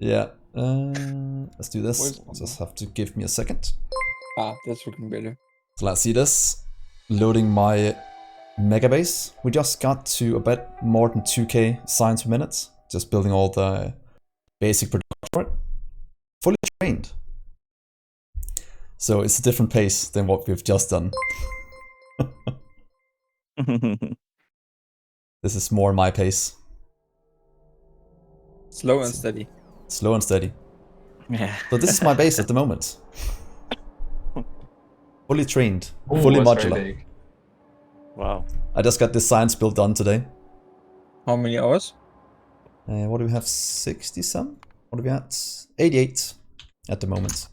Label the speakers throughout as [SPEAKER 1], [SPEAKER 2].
[SPEAKER 1] Yeah. Let's do this. Just have to give me a second.
[SPEAKER 2] That's looking better.
[SPEAKER 1] So let's see this. Loading my Megabase. We just got to a bit more than 2k signs per minute. Just building all the basic production for it. Fully trained. So it's a different pace than what we've just done. This is more my pace.
[SPEAKER 2] Slow and steady.
[SPEAKER 1] Slow and steady.
[SPEAKER 3] Yeah.
[SPEAKER 1] So this is my base at the moment. Fully trained, fully modular.
[SPEAKER 3] Wow.
[SPEAKER 1] I just got this science build done today.
[SPEAKER 2] How many hours?
[SPEAKER 1] What do we have? 60 some? What do we at? 88 at the moment.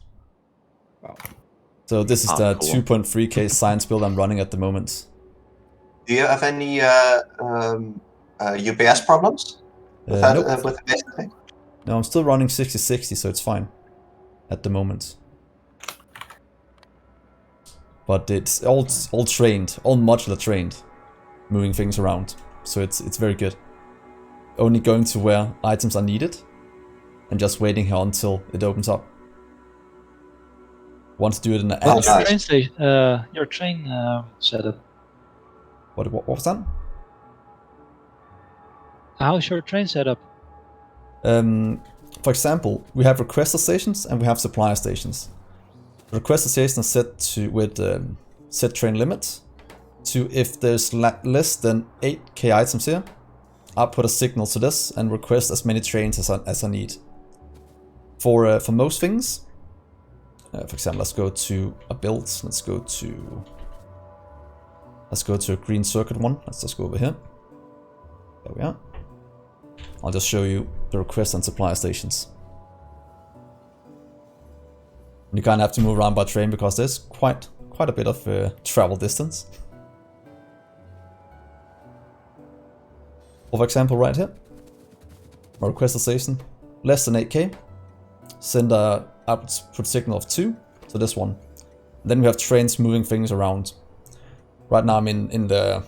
[SPEAKER 2] Wow.
[SPEAKER 1] So this is the 2.3k science build I'm running at the moment.
[SPEAKER 4] Do you have any UPS problems with that,
[SPEAKER 1] Nope.
[SPEAKER 4] with the basic thing?
[SPEAKER 1] No, I'm still running 6060, so it's fine at the moment. But it's all trained, all modular trained, moving things around. So it's very good. Only going to where items are needed, and just waiting here until it opens up. Want to do it in the
[SPEAKER 5] How's your train station? Your train setup.
[SPEAKER 1] What was that?
[SPEAKER 5] How's your train setup?
[SPEAKER 1] For example, we have requester stations and we have supplier stations. The requester station is set to with set train limit to if there's less than 8k items here, I'll put a signal to this and request as many trains as I need. For most things, for example, let's go to a build. Let's go to a green circuit one. Let's just go over here. There we are. I'll just show you the request and supplier stations. You kind of have to move around by train because there's quite a bit of travel distance. For example, right here, my requester station, less than 8k, send a output signal of 2, so this one. Then we have trains moving things around. Right now I'm in the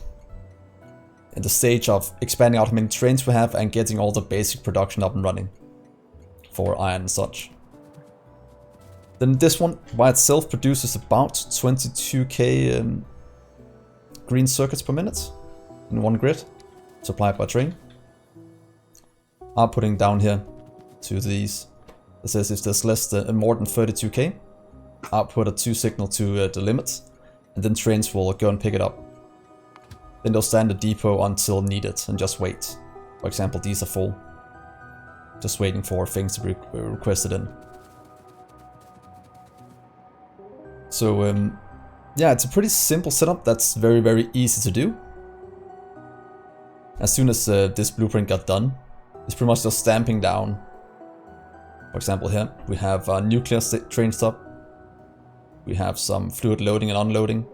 [SPEAKER 1] stage of expanding out how many trains we have and getting all the basic production up and running for iron and such. Then this one by itself produces about 22k green circuits per minute in one grid, supplied by train. I'm putting down here to these. It says if there's more than 32k, I'll put a 2 signal to the limit, and then trains will go and pick it up. Then they'll stand at the depot until needed and just wait. For example, these are full. Just waiting for things to be requested in. So yeah, it's a pretty simple setup that's very, very easy to do. As soon as this blueprint got done, it's pretty much just stamping down. For example, here we have a nuclear train stop. We have some fluid loading and unloading.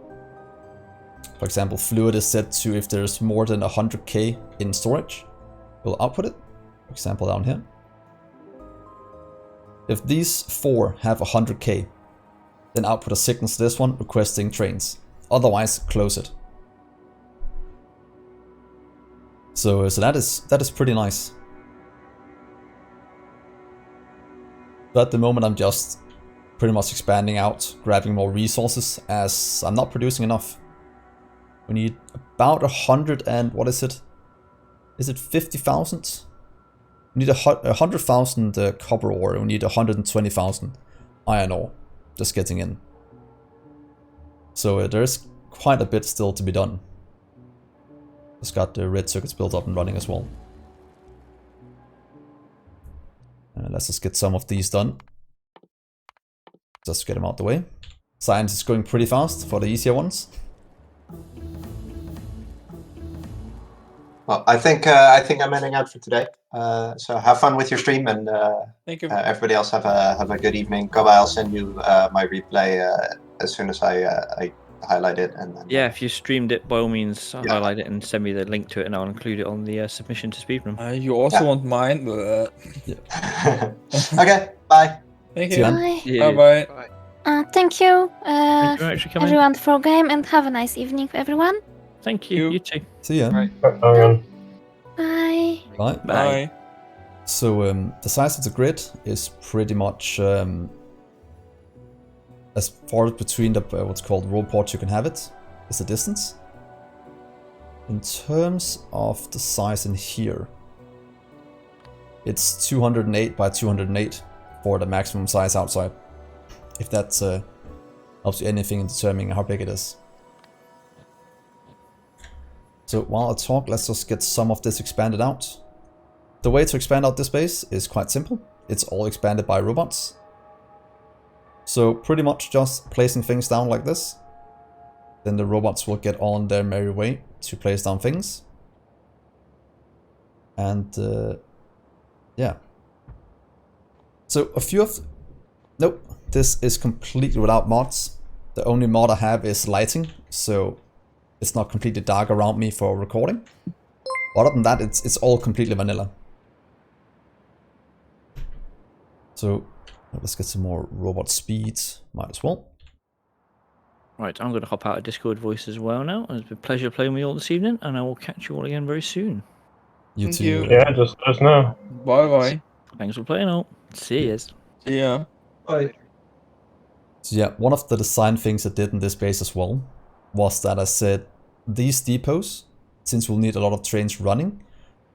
[SPEAKER 1] For example, fluid is set to if there's more than 100k in storage, we'll output it. For example, down here. If these 4 have 100k, then output a signal to this one requesting trains. Otherwise, close it. So that is pretty nice. But at the moment, I'm just pretty much expanding out, grabbing more resources as I'm not producing enough. We need about 100 and what is it? Is it 50,000? We need 100,000 copper ore. We need 120,000 iron ore. Just getting in. So there's quite a bit still to be done. Just got the red circuits built up and running as well. Let's just get some of these done. Just get them out the way. Science is going pretty fast for the easier ones.
[SPEAKER 4] Well, I think I'm heading out for today. So have fun with your stream, and
[SPEAKER 2] Thank you.
[SPEAKER 4] everybody else have a good evening. Koba, I'll send you my replay as soon as I highlight it, and then,
[SPEAKER 3] Yeah, if you streamed it, by all means, highlight it and send me the link to it, and I'll include it on the submission to Speedrun.
[SPEAKER 2] You also want mine?
[SPEAKER 4] Okay, bye.
[SPEAKER 2] Thank
[SPEAKER 1] See
[SPEAKER 2] you.
[SPEAKER 1] you.
[SPEAKER 2] Bye bye.
[SPEAKER 6] Thank you,
[SPEAKER 3] Thank you very much for coming.
[SPEAKER 6] everyone, for game, and have a nice evening, everyone.
[SPEAKER 3] Thank you. You too.
[SPEAKER 1] See ya.
[SPEAKER 5] Right.
[SPEAKER 6] Bye.
[SPEAKER 1] Bye.
[SPEAKER 2] Bye.
[SPEAKER 1] So the size of the grid is pretty much as far between the what's called row ports you can have it is the distance. In terms of the size in here, it's 208 by 208 for the maximum size outside. If that helps you anything in determining how big it is. So while I talk, let's just get some of this expanded out. The way to expand out this base is quite simple. It's all expanded by robots. So pretty much just placing things down like this. Then the robots will get on their merry way to place down things. And yeah. So a few of... Nope, this is completely without mods. The only mod I have is lighting, so it's not completely dark around me for recording. Other than that, it's all completely vanilla. So let's get some more robot speed, might as well.
[SPEAKER 3] Right, I'm going to hop out of Discord voice as well now. It's been a pleasure playing with you all this evening, and I will catch you all again very soon.
[SPEAKER 1] You
[SPEAKER 2] Thank
[SPEAKER 1] too.
[SPEAKER 2] you.
[SPEAKER 7] Yeah, just let us know.
[SPEAKER 2] Bye bye.
[SPEAKER 3] Thanks for playing all. See yous.
[SPEAKER 2] See ya.
[SPEAKER 7] Bye.
[SPEAKER 1] So yeah, one of the design things I did in this base as well was that I said these depots, since we'll need a lot of trains running,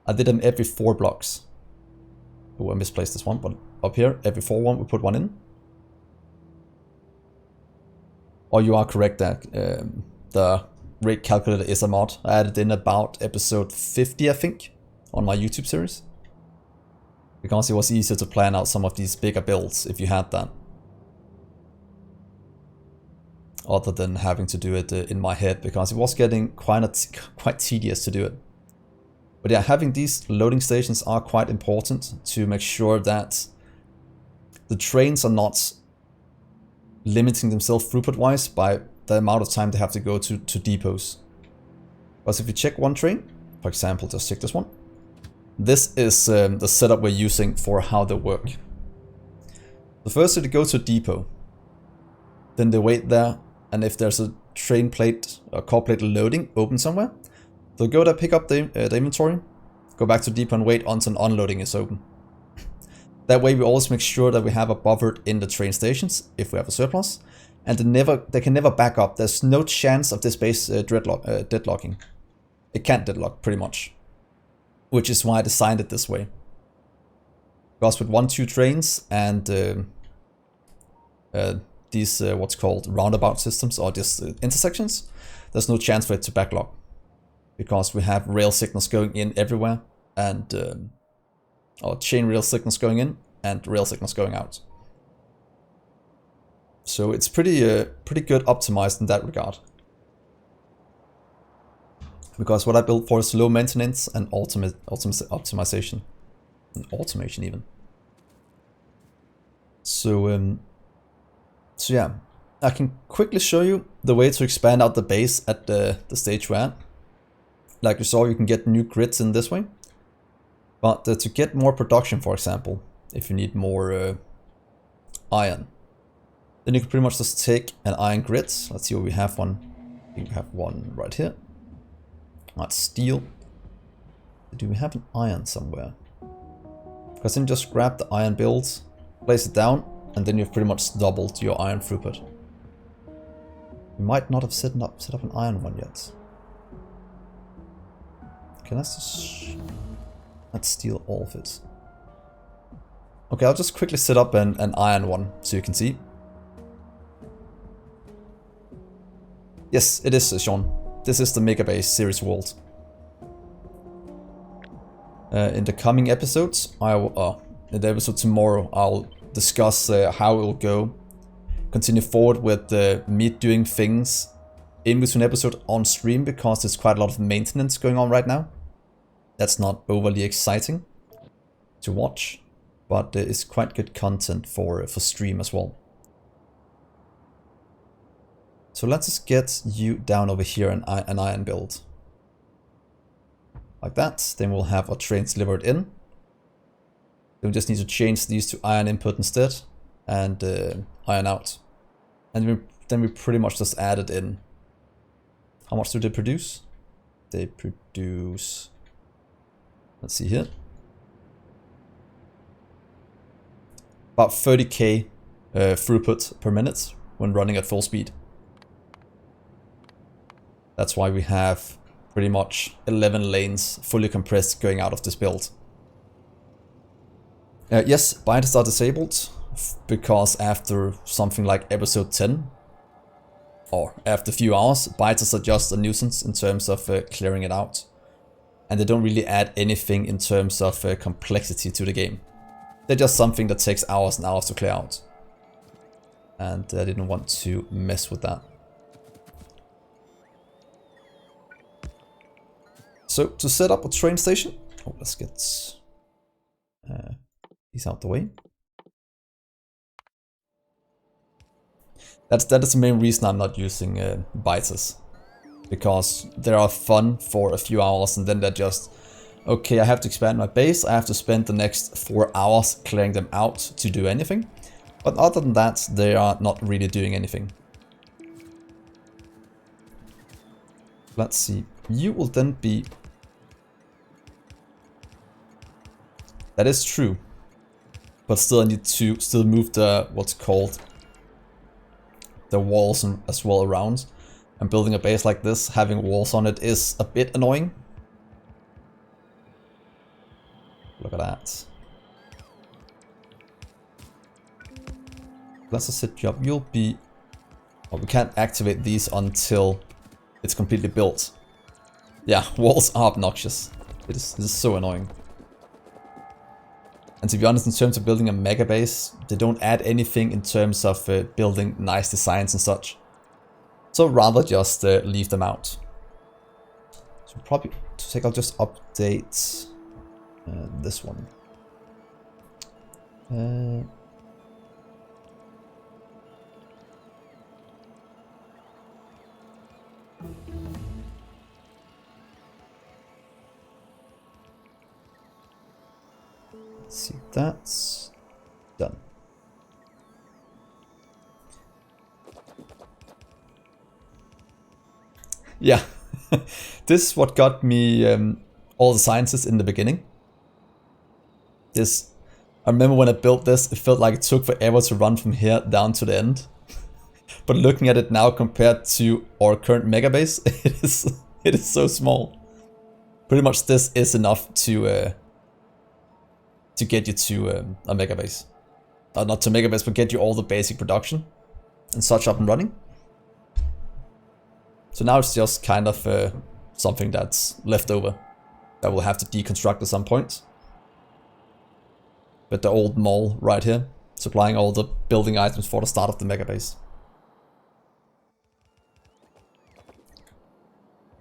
[SPEAKER 1] I did them every 4 blocks. Oh, I misplaced this one, but up here, every 4 one, we put one in. Or you are correct that the rate calculator is a mod. I added in about episode 50, I think, on my YouTube series. Because it was easier to plan out some of these bigger builds if you had that. Other than having to do it in my head, because it was getting quite tedious to do it. But yeah, having these loading stations are quite important to make sure that the trains are not limiting themselves throughput-wise by the amount of time they have to go to depots. Because if you check one train, for example, just check this one. This is the setup we're using for how they work. The first they go to a depot, then they wait there, and if there's a train plate or car plate loading open somewhere, they'll go there, pick up the inventory, go back to depot and wait until unloading is open. That way we always make sure that we have a buffer in the train stations if we have a surplus, and they can never back up. There's no chance of this base deadlocking. It can't deadlock pretty much, which is why I designed it this way. Because with 1-2 trains and these what's called roundabout systems or just intersections, there's no chance for it to backlog, because we have rail signals going in everywhere and or chain rail signals going in and rail signals going out. So it's pretty good optimized in that regard. Because what I built for is low maintenance and optimization. And automation even. So yeah, I can quickly show you the way to expand out the base at the stage we're at. Like you saw, you can get new grids in this way. But to get more production, for example, if you need more iron, then you can pretty much just take an iron grid. Let's see where we have one. I think we have one right here. That's steel. Do we have an iron somewhere? Because then just grab the iron build, place it down, and then you've pretty much doubled your iron throughput. You might not have set up an iron one yet. Okay, let's steal all of it. Okay, I'll just quickly set up an iron one so you can see. Yes, it is, Sean. This is the Megabase series world. In the coming episodes, in the episode tomorrow, I'll discuss how it will go. Continue forward with me doing things in between episode on stream, because there's quite a lot of maintenance going on right now. That's not overly exciting to watch, but it's quite good content for stream as well. So let's just get you down over here an iron build. Like that. Then we'll have our trains delivered in. Then we just need to change these to iron input instead and iron out. And then we pretty much just add it in. How much do they produce? They produce... Let's see here. about 30k throughput per minute when running at full speed. That's why we have pretty much 11 lanes fully compressed going out of this build. Yes, binders are disabled because after something like episode 10, or after a few hours, binders are just a nuisance in terms of clearing it out. And they don't really add anything in terms of complexity to the game. They're just something that takes hours and hours to clear out. And I didn't want to mess with that. So to set up a train station, let's get these out the way. That is the main reason I'm not using biters, because they are fun for a few hours and then they're just, okay, I have to expand my base, I have to spend the next 4 hours clearing them out to do anything. But other than that, they are not really doing anything. Let's see, you will then be... That is true. But still I need to still move the, what's called, the walls as well around. And building a base like this, having walls on it is a bit annoying. Look at that. Let's just set you up. You'll be... Well, we can't activate these until it's completely built. Yeah, walls are obnoxious. It is so annoying. And to be honest, in terms of building a mega base, they don't add anything in terms of building nice designs and such. So rather just leave them out. So probably to take, I'll just update this one. Let's see, that's done. Yeah, this is what got me all the sciences in the beginning. I remember when I built this, it felt like it took forever to run from here down to the end. But looking at it now compared to our current megabase, it is so small. Pretty much this is enough to get you to a megabase. Not to megabase, but get you all the basic production and such up and running. So now it's just kind of something that's left over that we'll have to deconstruct at some point. But the old mall right here, supplying all the building items for the start of the megabase.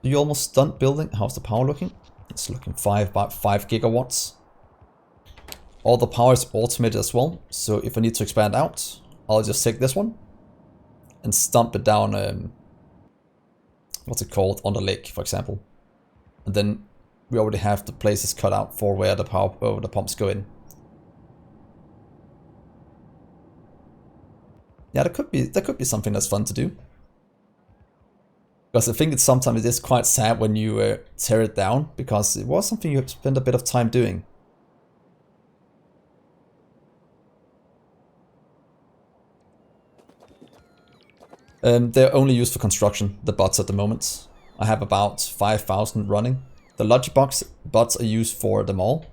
[SPEAKER 1] Are you almost done building? How's the power looking? It's looking about 5 gigawatts. All the power is automated as well, so if I need to expand out, I'll just take this one and stump it down, what's it called, on the lake, for example. And then we already have the places cut out for where the the pumps go in. Yeah, that could be something that's fun to do. Because I think sometimes it is quite sad when you tear it down, because it was something you spent a bit of time doing. They're only used for construction, the bots at the moment. I have about 5,000 running. The logic box bots are used for the mall.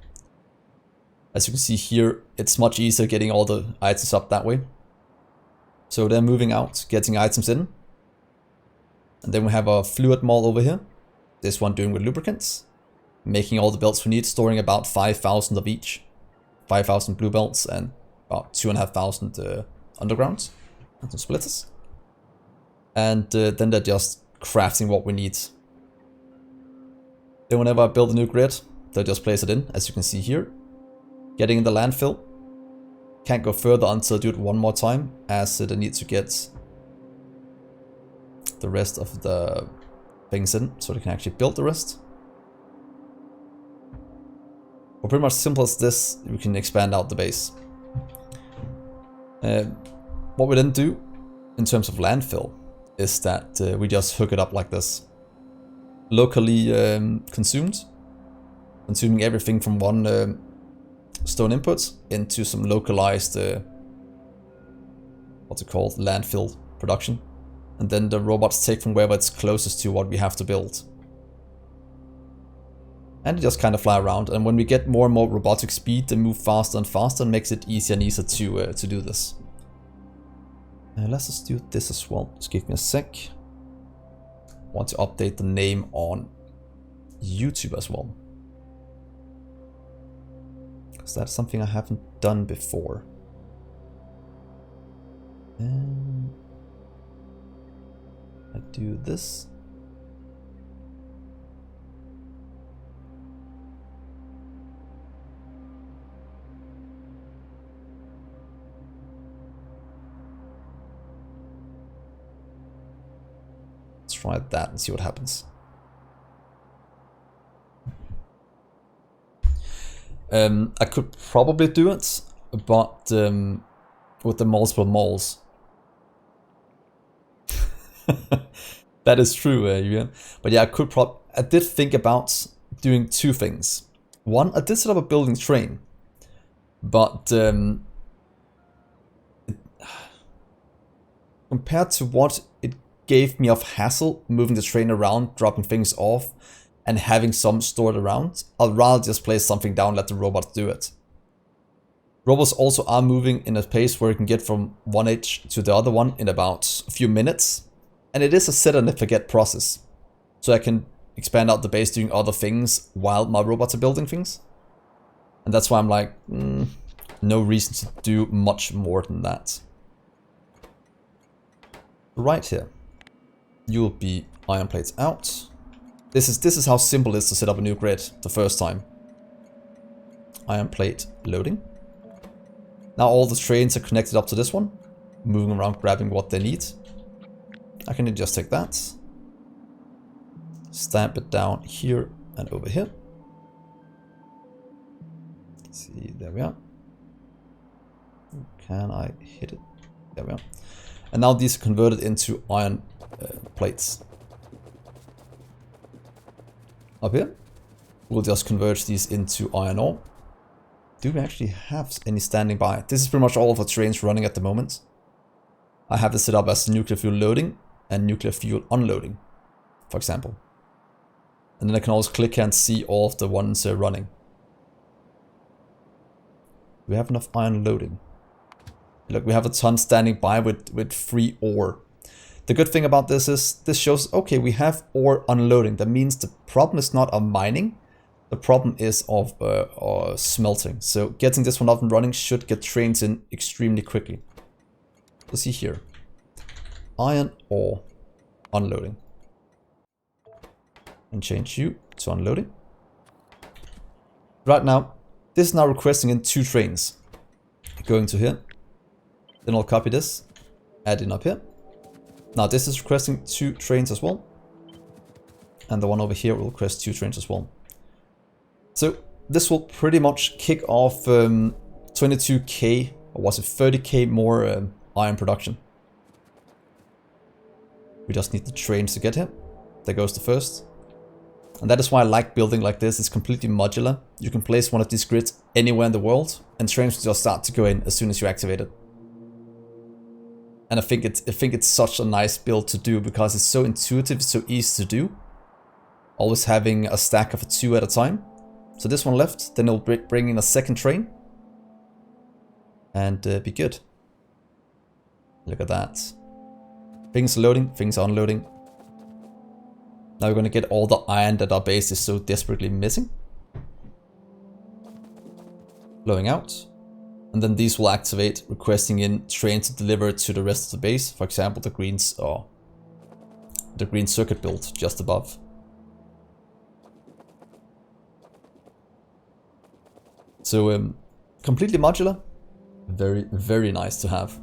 [SPEAKER 1] As you can see here, it's much easier getting all the items up that way. So they're moving out, getting items in. And then we have a fluid mall over here. This one doing with lubricants. Making all the belts we need, storing about 5,000 of each. 5,000 blue belts and about 2,500 undergrounds. And some splitters. And then they're just crafting what we need. Then whenever I build a new grid, they'll just place it in, as you can see here. Getting in the landfill. Can't go further until I do it one more time, as they need to get the rest of the things in, so they can actually build the rest. But pretty much simple as this, we can expand out the base. What we then do, in terms of landfill, is that we just hook it up like this. Locally consumed. Consuming everything from one stone input into some localized what's it called, landfill production. And then the robots take from wherever it's closest to what we have to build. And they just kind of fly around. And when we get more and more robotic speed, they move faster and faster and makes it easier and easier to do this. Let's just do this as well. Just give me a sec. I want to update the name on YouTube as well. Because that's something I haven't done before. I do this. Let's try that and see what happens. I could probably do it, but with the multiple moles. That is true, Yuan. But yeah, I did think about doing two things. One, I did set up a building train, but compared to what it gave me of hassle moving the train around, dropping things off, and having some stored around, I'd rather just place something down and let the robots do it. Robots also are moving in a pace where you can get from one edge to the other one in about a few minutes. And it is a set and forget process. So I can expand out the base doing other things while my robots are building things. And that's why I'm like, no reason to do much more than that. Right here, you'll be iron plates out. This is how simple it is to set up a new grid the first time. Iron plate loading. Now all the trains are connected up to this one, moving around grabbing what they need. I can just take that, stamp it down here and over here. Let's see, there we are. Can I hit it? There we are. And now these are converted into iron plates. Up here, we'll just convert these into iron ore. Do we actually have any standing by? This is pretty much all of the trains running at the moment. I have this set up as nuclear fuel loading and nuclear fuel unloading, for example. And then I can always click and see all of the ones running. Do we have enough iron loading? Look, we have a ton standing by with free ore. The good thing about this is this shows, okay, we have ore unloading. That means the problem is not of mining. The problem is of smelting. So getting this one up and running should get trains in extremely quickly. Let's see here. Iron ore unloading. And change you to unloading. Right now, this is now requesting in 2 trains. Going to here. Then I'll copy this. Add in up here. Now this is requesting 2 trains as well. And the one over here will request 2 trains as well. So this will pretty much kick off 22k, or was it 30k more iron production. We just need the trains to get here. There goes the first. And that is why I like building like this. It's completely modular. You can place one of these grids anywhere in the world, and trains will just start to go in as soon as you activate it. And I think it's such a nice build to do because it's so intuitive, it's so easy to do. Always having a stack of 2 at a time. So this one left, then it'll bring in a second train. And be good. Look at that. Things loading, things unloading. Now we're going to get all the iron that our base is so desperately missing. Blowing out. And then these will activate, requesting in trains to deliver to the rest of the base. For example, the greens or the green circuit build just above. So completely modular. Very, very nice to have.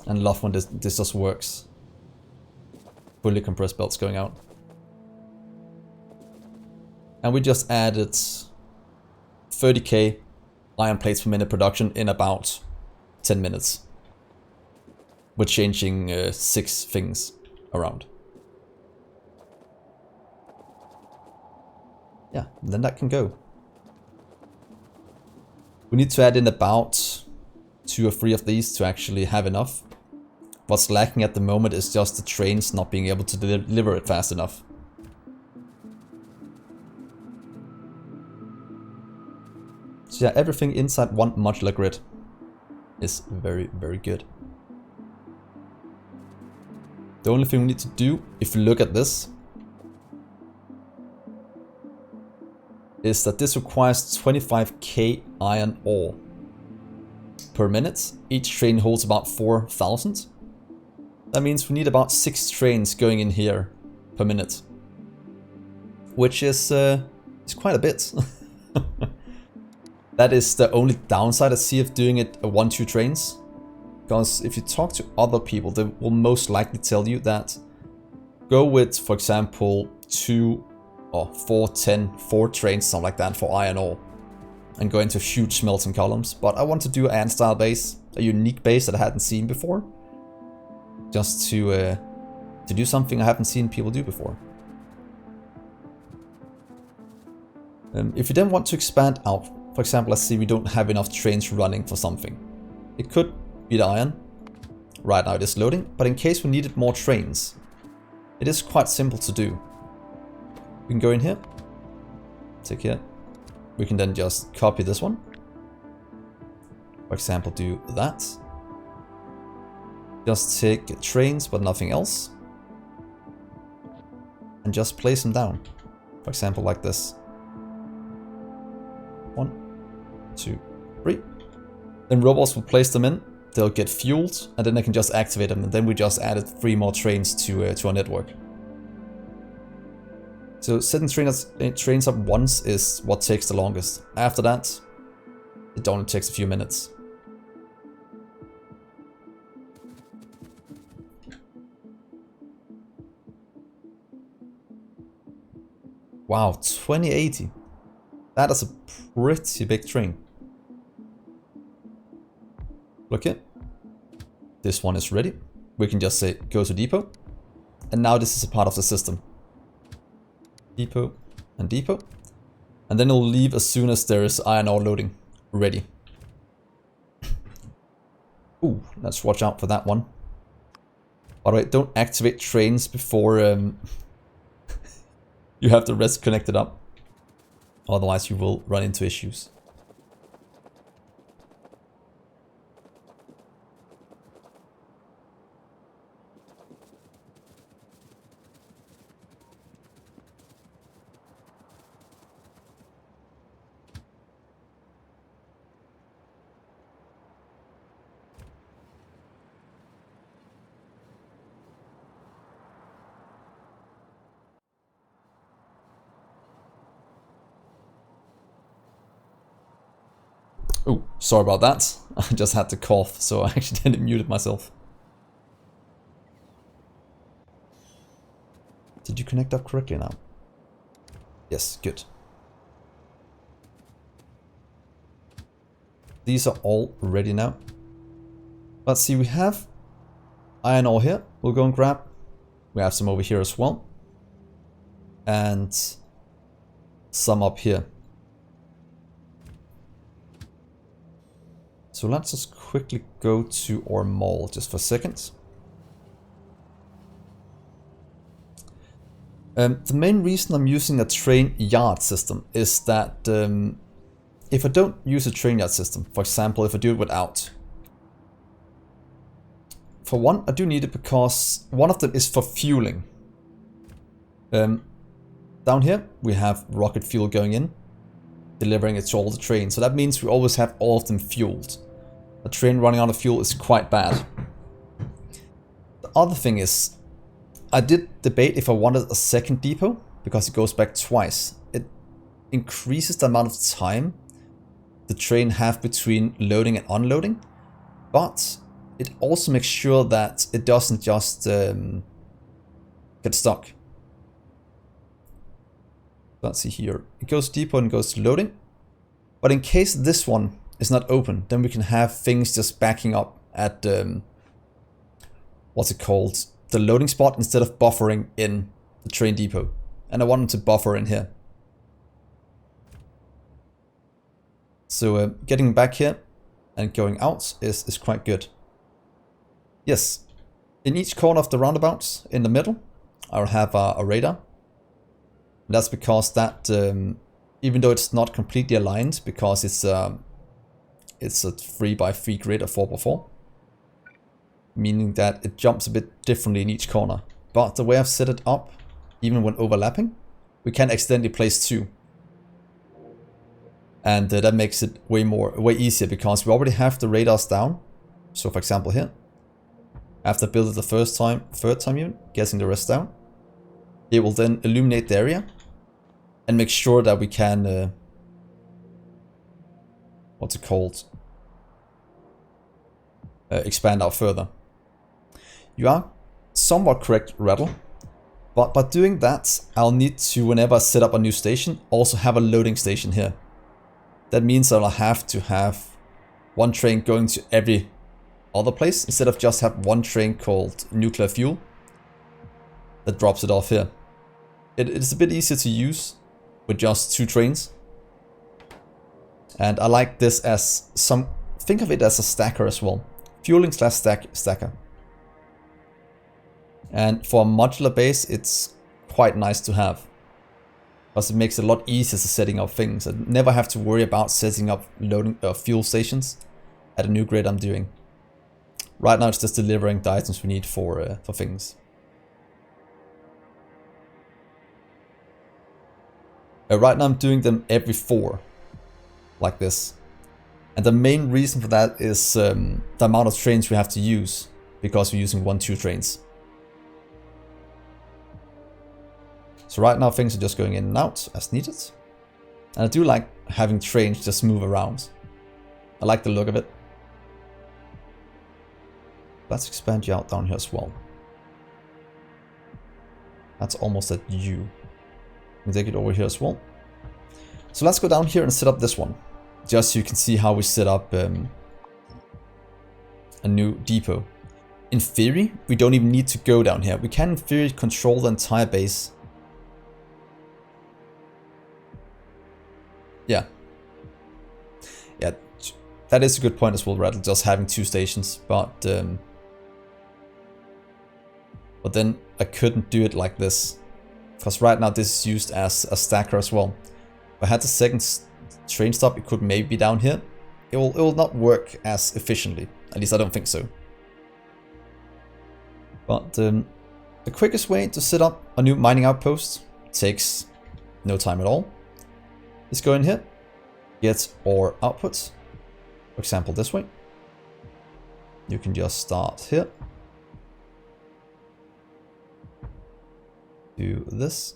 [SPEAKER 1] And love when this just works. Fully compressed belts going out. And we just added 30k iron plates per minute production in about 10 minutes. We're changing 6 things around. Yeah, then that can go. We need to add in about 2 or 3 of these to actually have enough. What's lacking at the moment is just the trains not being able to deliver it fast enough. So yeah, everything inside one modular grid is very, very good. The only thing we need to do, if you look at this, is that this requires 25k iron ore per minute. Each train holds about 4,000. That means we need about 6 trains going in here per minute, which is quite a bit. That is the only downside I see of doing it 1-2 trains. Because if you talk to other people, they will most likely tell you that go with, for example, 2 or 4, 10, 4 trains, something like that for iron ore. And go into huge smelting columns. But I want to do an style base, a unique base that I hadn't seen before. Just to do something I haven't seen people do before. If you then want to expand out, for example, let's say we don't have enough trains running for something. It could be the iron. Right now it is loading, but in case we needed more trains, it is quite simple to do. We can go in here, take here. We can then just copy this one. For example, do that. Just take trains, but nothing else. And just place them down. For example, like this. 1, 2, 3. Then robots will place them in. They'll get fueled, and then they can just activate them. And then we just added 3 more trains to our network. So setting trains up once is what takes the longest. After that, it only takes a few minutes. Wow, 2080. That is a pretty big train. Look here. This one is ready. We can just say go to depot. And now this is a part of the system. Depot and depot. And then it'll leave as soon as there is iron ore loading ready. Ooh, let's watch out for that one. By the way, don't activate trains before you have the rest connected up. Otherwise you will run into issues. Oh, sorry about that. I just had to cough, so I accidentally muted myself. Did you connect up correctly now? Yes, good. These are all ready now. Let's see, we have iron ore here. We'll go and grab. We have some over here as well. And some up here. So let's just quickly go to our mall just for a second. The main reason I'm using a train yard system is that if I don't use a train yard system, for example, if I do it without. For one, I do need it because one of them is for fueling. Down here, we have rocket fuel going in, delivering it to all the trains. So that means we always have all of them fueled. A train running out of fuel is quite bad. The other thing is, I did debate if I wanted a second depot, because it goes back twice. It increases the amount of time the train have between loading and unloading, but it also makes sure that it doesn't just get stuck. Let's see here. It goes depot and goes to loading. But in case this one is not open, then we can have things just backing up at what's it called? The loading spot instead of buffering in the train depot. And I want them to buffer in here. So getting back here, and going out is quite good. Yes, in each corner of the roundabout in the middle, I'll have a radar. That's because that, even though it's not completely aligned, because it's a 3x3 grid or 4x4, meaning that it jumps a bit differently in each corner. But the way I've set it up, even when overlapping, we can accidentally place 2. And that makes it way easier because we already have the radars down. So for example here, after I build it the third time even, getting the rest down, it will then illuminate the area and make sure that we can, what's it called, expand out further. You are somewhat correct, Rattle, but by doing that, I'll need to, whenever I set up a new station, also have a loading station here. That means I'll have to have one train going to every other place, instead of just have one train called nuclear fuel that drops it off here. It's a bit easier to use with just 2 trains. And I like this as think of it as a stacker as well. Fueling / stacker. And for a modular base, it's quite nice to have, because it makes it a lot easier to setting up things. I never have to worry about setting up loading fuel stations at a new grid I'm doing. Right now it's just delivering the items we need for things. Right now I'm doing them every 4, like this. And the main reason for that is the amount of trains we have to use, because we're using 1-2 trains. So right now things are just going in and out as needed. And I do like having trains just move around. I like the look of it. Let's expand you out down here as well. That's almost at U. And take it over here as well. So let's go down here and set up this one. Just so you can see how we set up a new depot. In theory, we don't even need to go down here. We can in theory control the entire base. Yeah. Yeah, that is a good point as well, Rattle, just having 2 stations. But then I couldn't do it like this, because right now this is used as a stacker as well. If I had the second train stop, it could maybe be down here. It will not work as efficiently. At least I don't think so. But the quickest way to set up a new mining outpost takes no time at all. Is go in here, get ore output. For example, this way. You can just start here. Do this.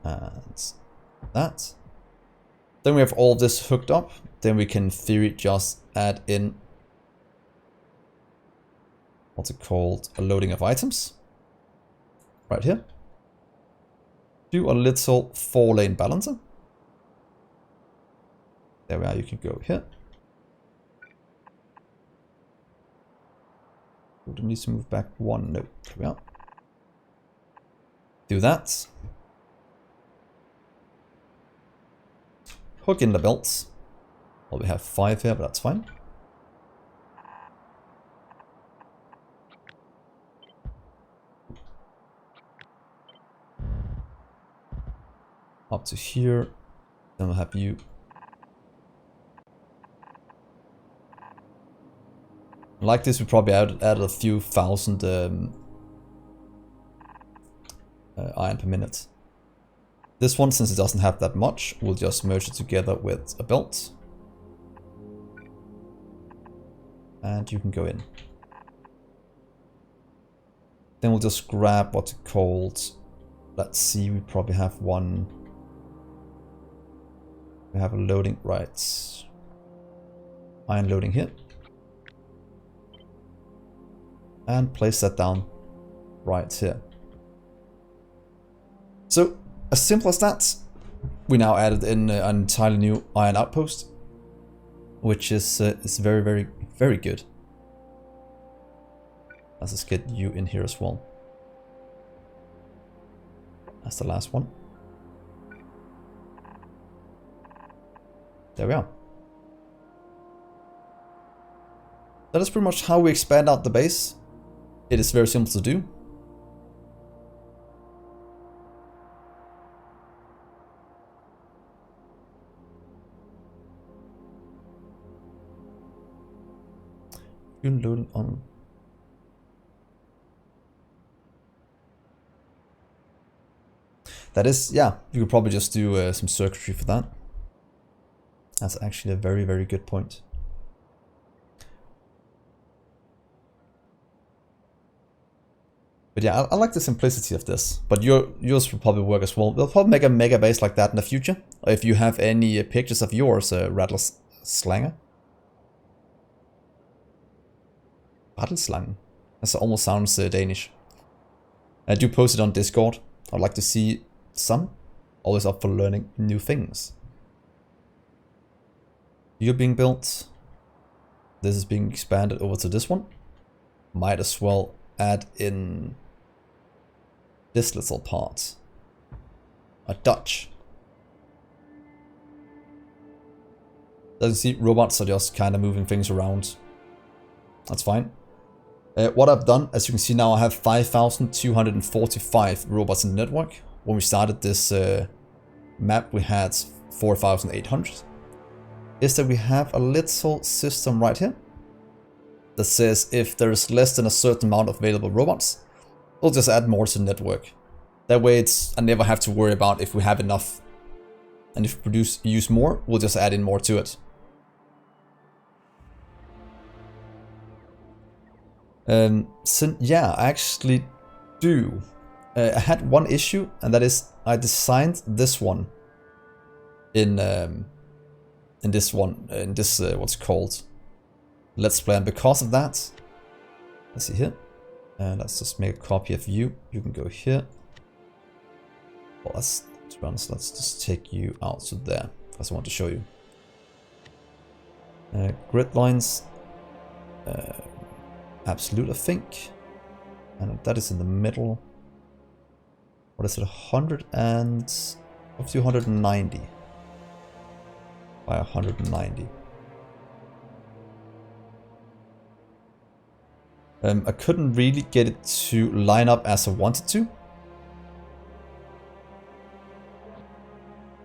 [SPEAKER 1] And that. Then we have all this hooked up. Then we can in theory just add in, what's it called, a loading of items. Right here. Do a little 4-lane balancer. There we are, you can go here. Would need to move back 1, no, there we are. Do that. Hook in the belts. Well, we have 5 here, but that's fine. Up to here, then we'll have you. Like this, we probably added a few thousand iron per minute. This one, since it doesn't have that much, we'll just merge it together with a belt. And you can go in. Then we'll just grab what's it called. Let's see, we probably have one. We have a loading, right. Iron loading here. And place that down right here. So, as simple as that, we now added in an entirely new iron outpost, which is very, very, very good. Let's just get you in here as well. That's the last one. There we are. That is pretty much how we expand out the base. It is very simple to do. You load on. That is, yeah, you could probably just do some circuitry for that. That's actually a very, very good point. But yeah, I like the simplicity of this. But yours will probably work as well. We'll probably make a mega base like that in the future. Or if you have any pictures of yours, Rattleslange. Rattleslange? That almost sounds Danish. Do post it on Discord. I'd like to see some. Always up for learning new things. You're being built. This is being expanded over to this one. Might as well add in this little part. A Dutch. As you see, robots are just kind of moving things around. That's fine. What I've done, as you can see now, I have 5,245 robots in the network. When we started this map, we had 4,800. Is that we have a little system right here that says if there is less than a certain amount of available robots, we'll just add more to the network. That way I never have to worry about if we have enough. And if we use more, we'll just add in more to it. So yeah, I actually do. I had one issue, and that is I designed this one in this what's called Let's Play, and because of that, let's see here, and let's just make a copy of you. You can go here. Well, to be honest, let's just take you out to there because I want to show you. Grid lines, absolute, I think, and that is in the middle. What is it? 100 and up to 190 by 190. I couldn't really get it to line up as I wanted to.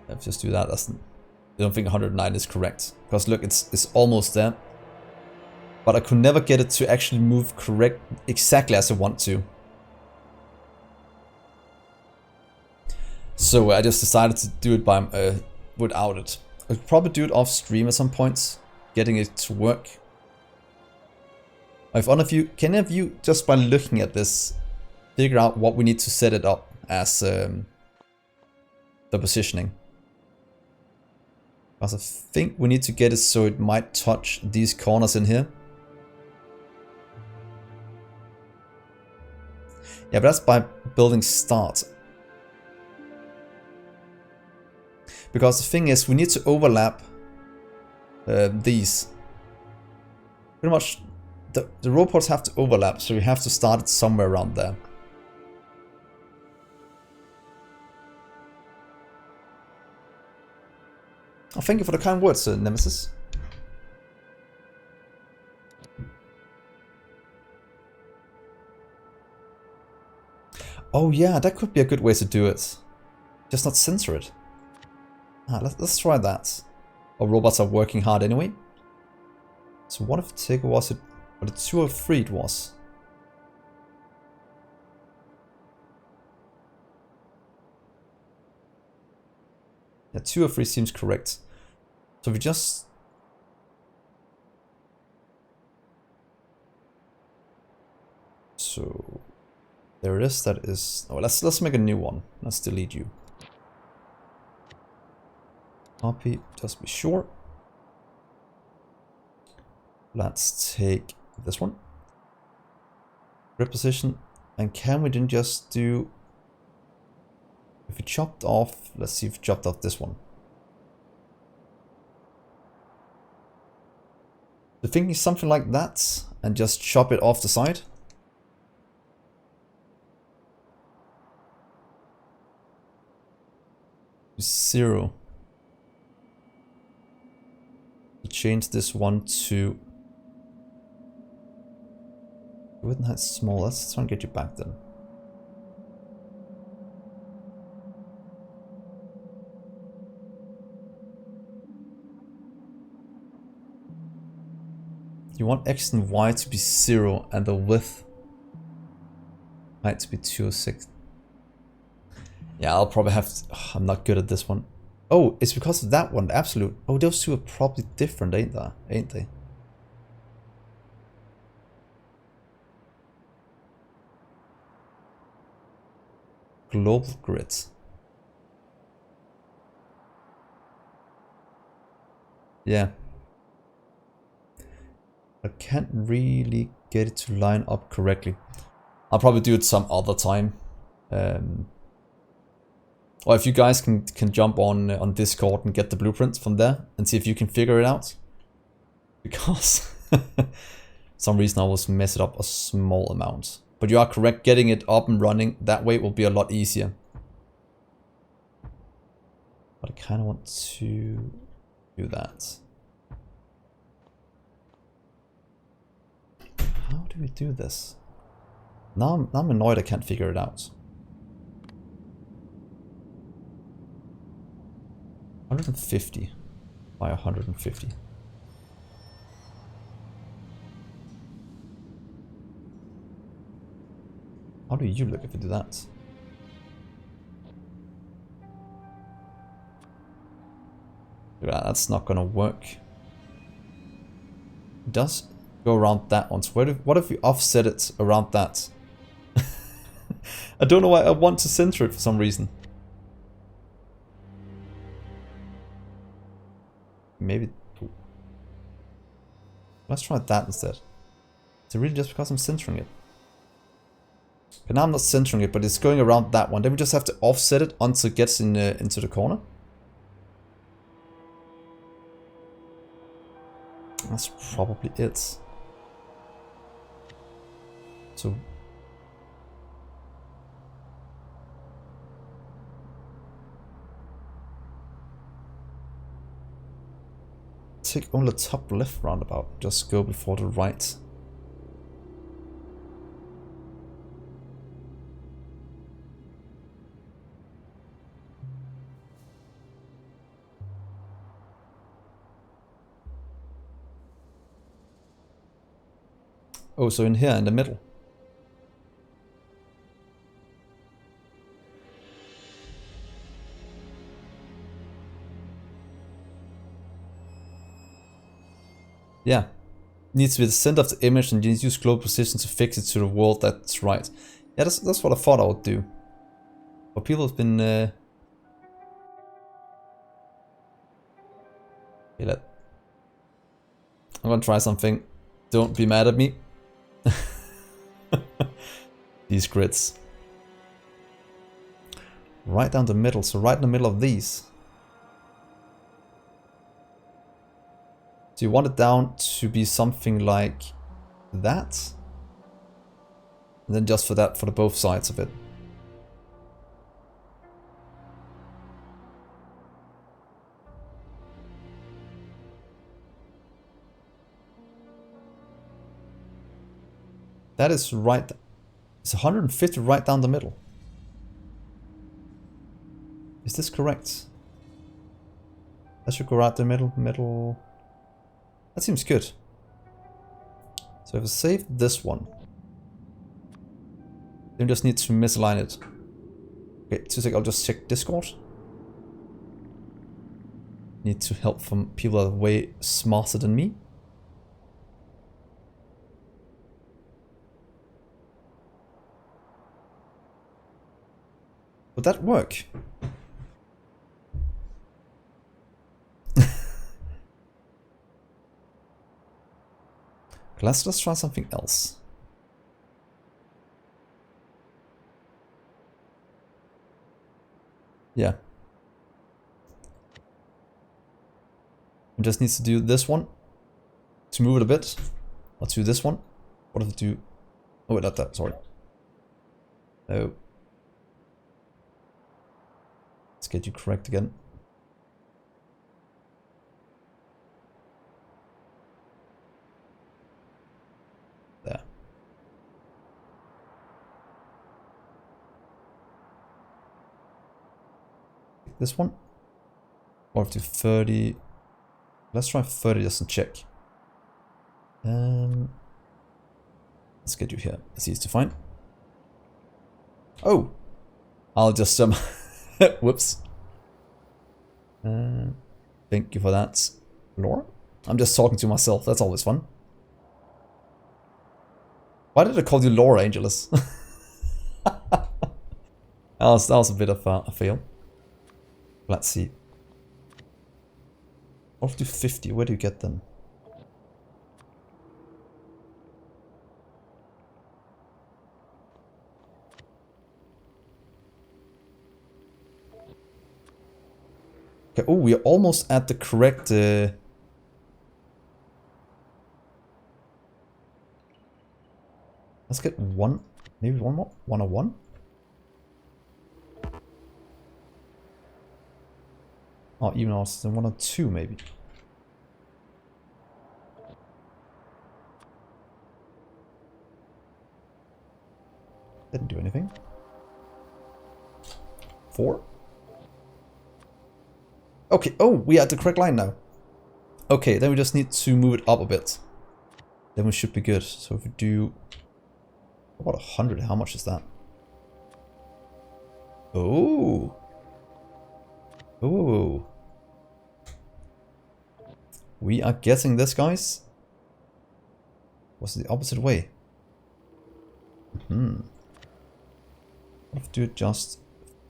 [SPEAKER 1] Let's just do that. I don't think 109 is correct. Because look, it's almost there. But I could never get it to actually move exactly as I want to. So I just decided to do it by without it. I'll probably do it off stream at some points, getting it to work. If one of you, can any of you, just by looking at this, figure out what we need to set it up as the positioning? Because I think we need to get it so it might touch these corners in here. Yeah, but that's by building start. Because the thing is, we need to overlap these. Pretty much, the robots have to overlap, so we have to start it somewhere around there. Oh, thank you for the kind words, Nemesis. Oh yeah, that could be a good way to do it. Just not censor it. Let's try that. Our robots are working hard anyway. So what if Tiger was it? But it's 2 or 3 it was. Yeah, 2 or 3 seems correct. So we just... So... There it is, that is... Oh, let's make a new one. Let's delete you. Copy, just be sure. Let's take this one. Grid position. And can we then just do... If we chopped off... Let's see if we chopped off this one. The thinking something like that. And just chop it off the side. Zero. change this one to width and height small. Let's try and get you back then. You want X and Y to be 0 and the width height to be 206. Yeah, I'll probably have to, I'm not good at this one. Oh, it's because of that one, the absolute. Oh, those two are probably different, ain't they? Global grids. Yeah. I can't really get it to line up correctly. I'll probably do it some other time. Or if you guys can jump on Discord and get the blueprints from there and see if you can figure it out. Because some reason I was mess it up a small amount. But you are correct, getting it up and running that way will be a lot easier. But I kind of want to do that. How do we do this? Now I'm annoyed I can't figure it out. 150 by 150. How do you look if you do that? Yeah, that's not gonna work. It does go around that one. So what if we offset it around that? I don't know why I want to center it for some reason. Maybe. Let's try that instead. Is it really just because I'm centering it? Okay, now I'm not centering it, but it's going around that one. Then we just have to offset it until it gets into the corner. That's probably it. So. Take only the top left roundabout, just go before the right. Oh, so in here in the middle. Yeah. Needs to be the center of the image and you use global position to fix it to the world that's right. Yeah, that's what I thought I would do. But people have been I'm gonna try something. Don't be mad at me. These grids. Right down the middle, so right in the middle of these. So you want it down to be something like that. And then just for that, for the both sides of it. That is right. It's 150 right down the middle. Is this correct? That should go right the middle. That seems good. So if I save this one, then we just need to misalign it. Okay, 2 seconds, I'll just check Discord. Need to help from people that are way smarter than me. Would that work? Let's just try something else. Yeah. It just needs to do this one to move it a bit. Let's do this one. What if I do? Oh wait, not that. Sorry. No. Let's get you correct again. this one. Or do 30. Let's try 30 just to check. Let's get you here. It's easy to find. Oh! I'll just whoops. Thank you for that, Laura. I'm just talking to myself. That's always fun. Why did I call you Laura, Angelus? that was a bit of a fail. Let's see. Off to 50. Where do you get them? Okay, oh, we are almost at the correct... Let's get one, maybe one more, 101. Oh, even also 102 maybe. Didn't do anything. 4. Okay, oh, we are at the correct line now. Okay, then we just need to move it up a bit. Then we should be good. So if we do... About 100, how much is that? Oh! Oh! We are getting this, guys. What's the opposite way? Let's do it just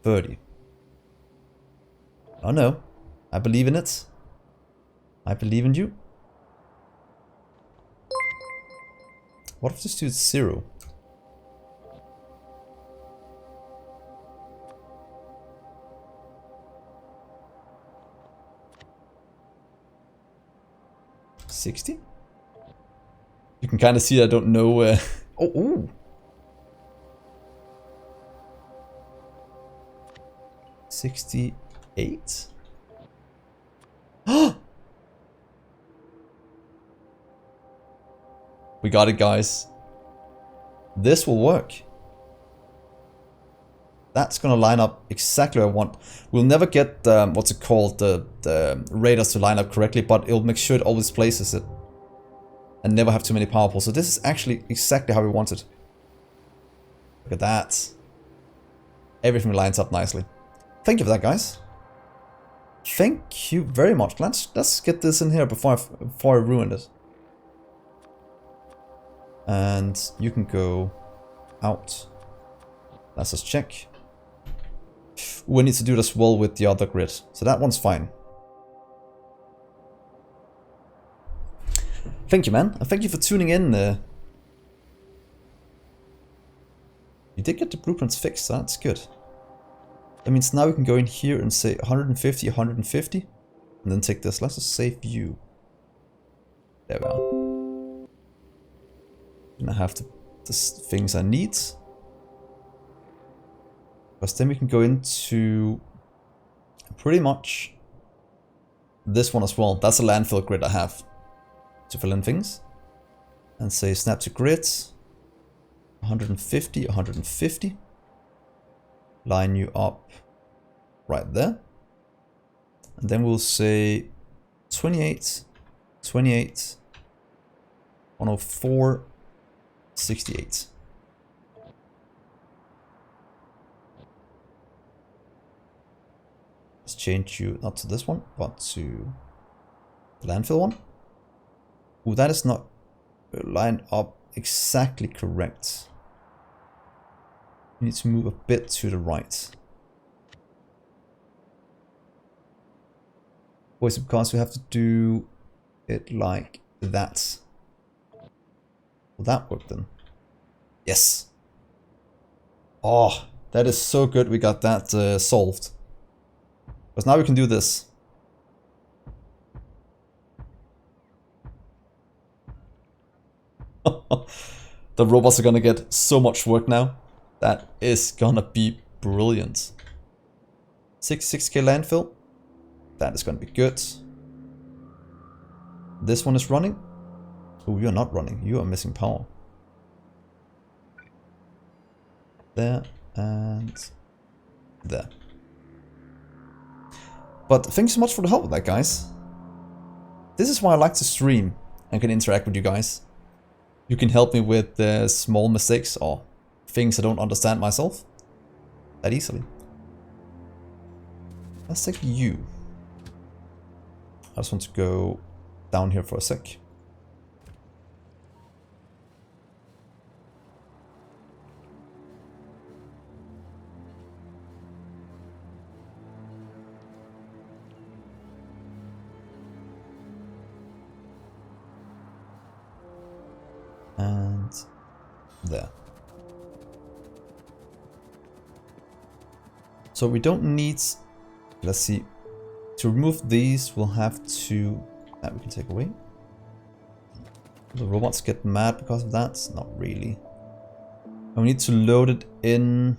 [SPEAKER 1] 30. Oh no. I believe in it. I believe in you. What if this do 0? $60? You can kind of see I don't know. Oh, ooh. $68. We got it, guys. This will work. That's gonna line up exactly what I want. We'll never get what's it called, the radars to line up correctly, but it'll make sure it always places it and never have too many power pools. So this is actually exactly how we want it. Look at that. Everything lines up nicely. Thank you for that, guys. Thank you very much. Let's get this in here before I ruin it. And you can go out. Let's just check. We need to do this well with the other grid. So that one's fine. Thank you, man. And thank you for tuning in. You did get the blueprints fixed, so that's good. That means now we can go in here and say 150, 150. And then take this. Let's just save view. There we are. And I have the things I need. Because then we can go into pretty much this one as well. That's a landfill grid I have to fill in things. And say snap to grid. 150, 150. Line you up right there. And then we'll say 28, 28, 104, 68. Let's change you not to this one, but to the landfill one. Ooh, that is not lined up exactly correct. You need to move a bit to the right. Or is it because we have to do it like that? Will that work then? Yes. Oh, that is so good we got that solved. Because now we can do this. The robots are gonna get so much work now. That is gonna be brilliant. 6k landfill. That is gonna be good. This one is running. Oh, you're not running. You are missing power. There and there. But thanks so much for the help with that, guys. This is why I like to stream and can interact with you guys. You can help me with small mistakes or things I don't understand myself that easily. Let's take you. I just want to go down here for a sec. And there. So we don't need, let's see, to remove these we'll have to, that we can take away. The robots get mad because of that? Not really. And we need to load it in,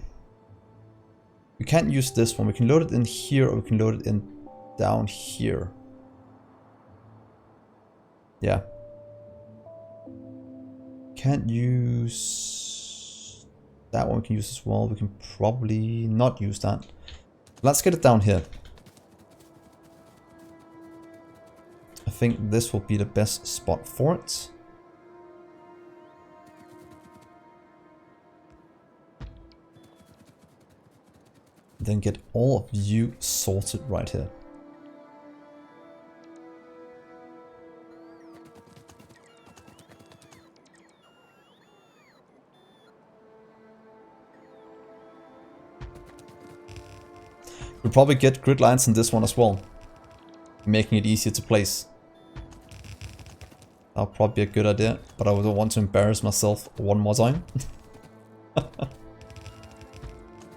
[SPEAKER 1] we can't use this one, we can load it in here or we can load it in down here. Yeah. Can't use that one, we can use as well. We can probably not use that. Let's get it down here. I think this will be the best spot for it. Then get all of you sorted right here. We'll probably get grid lines in this one as well, making it easier to place. That'll probably be a good idea, but I don't want to embarrass myself one more time.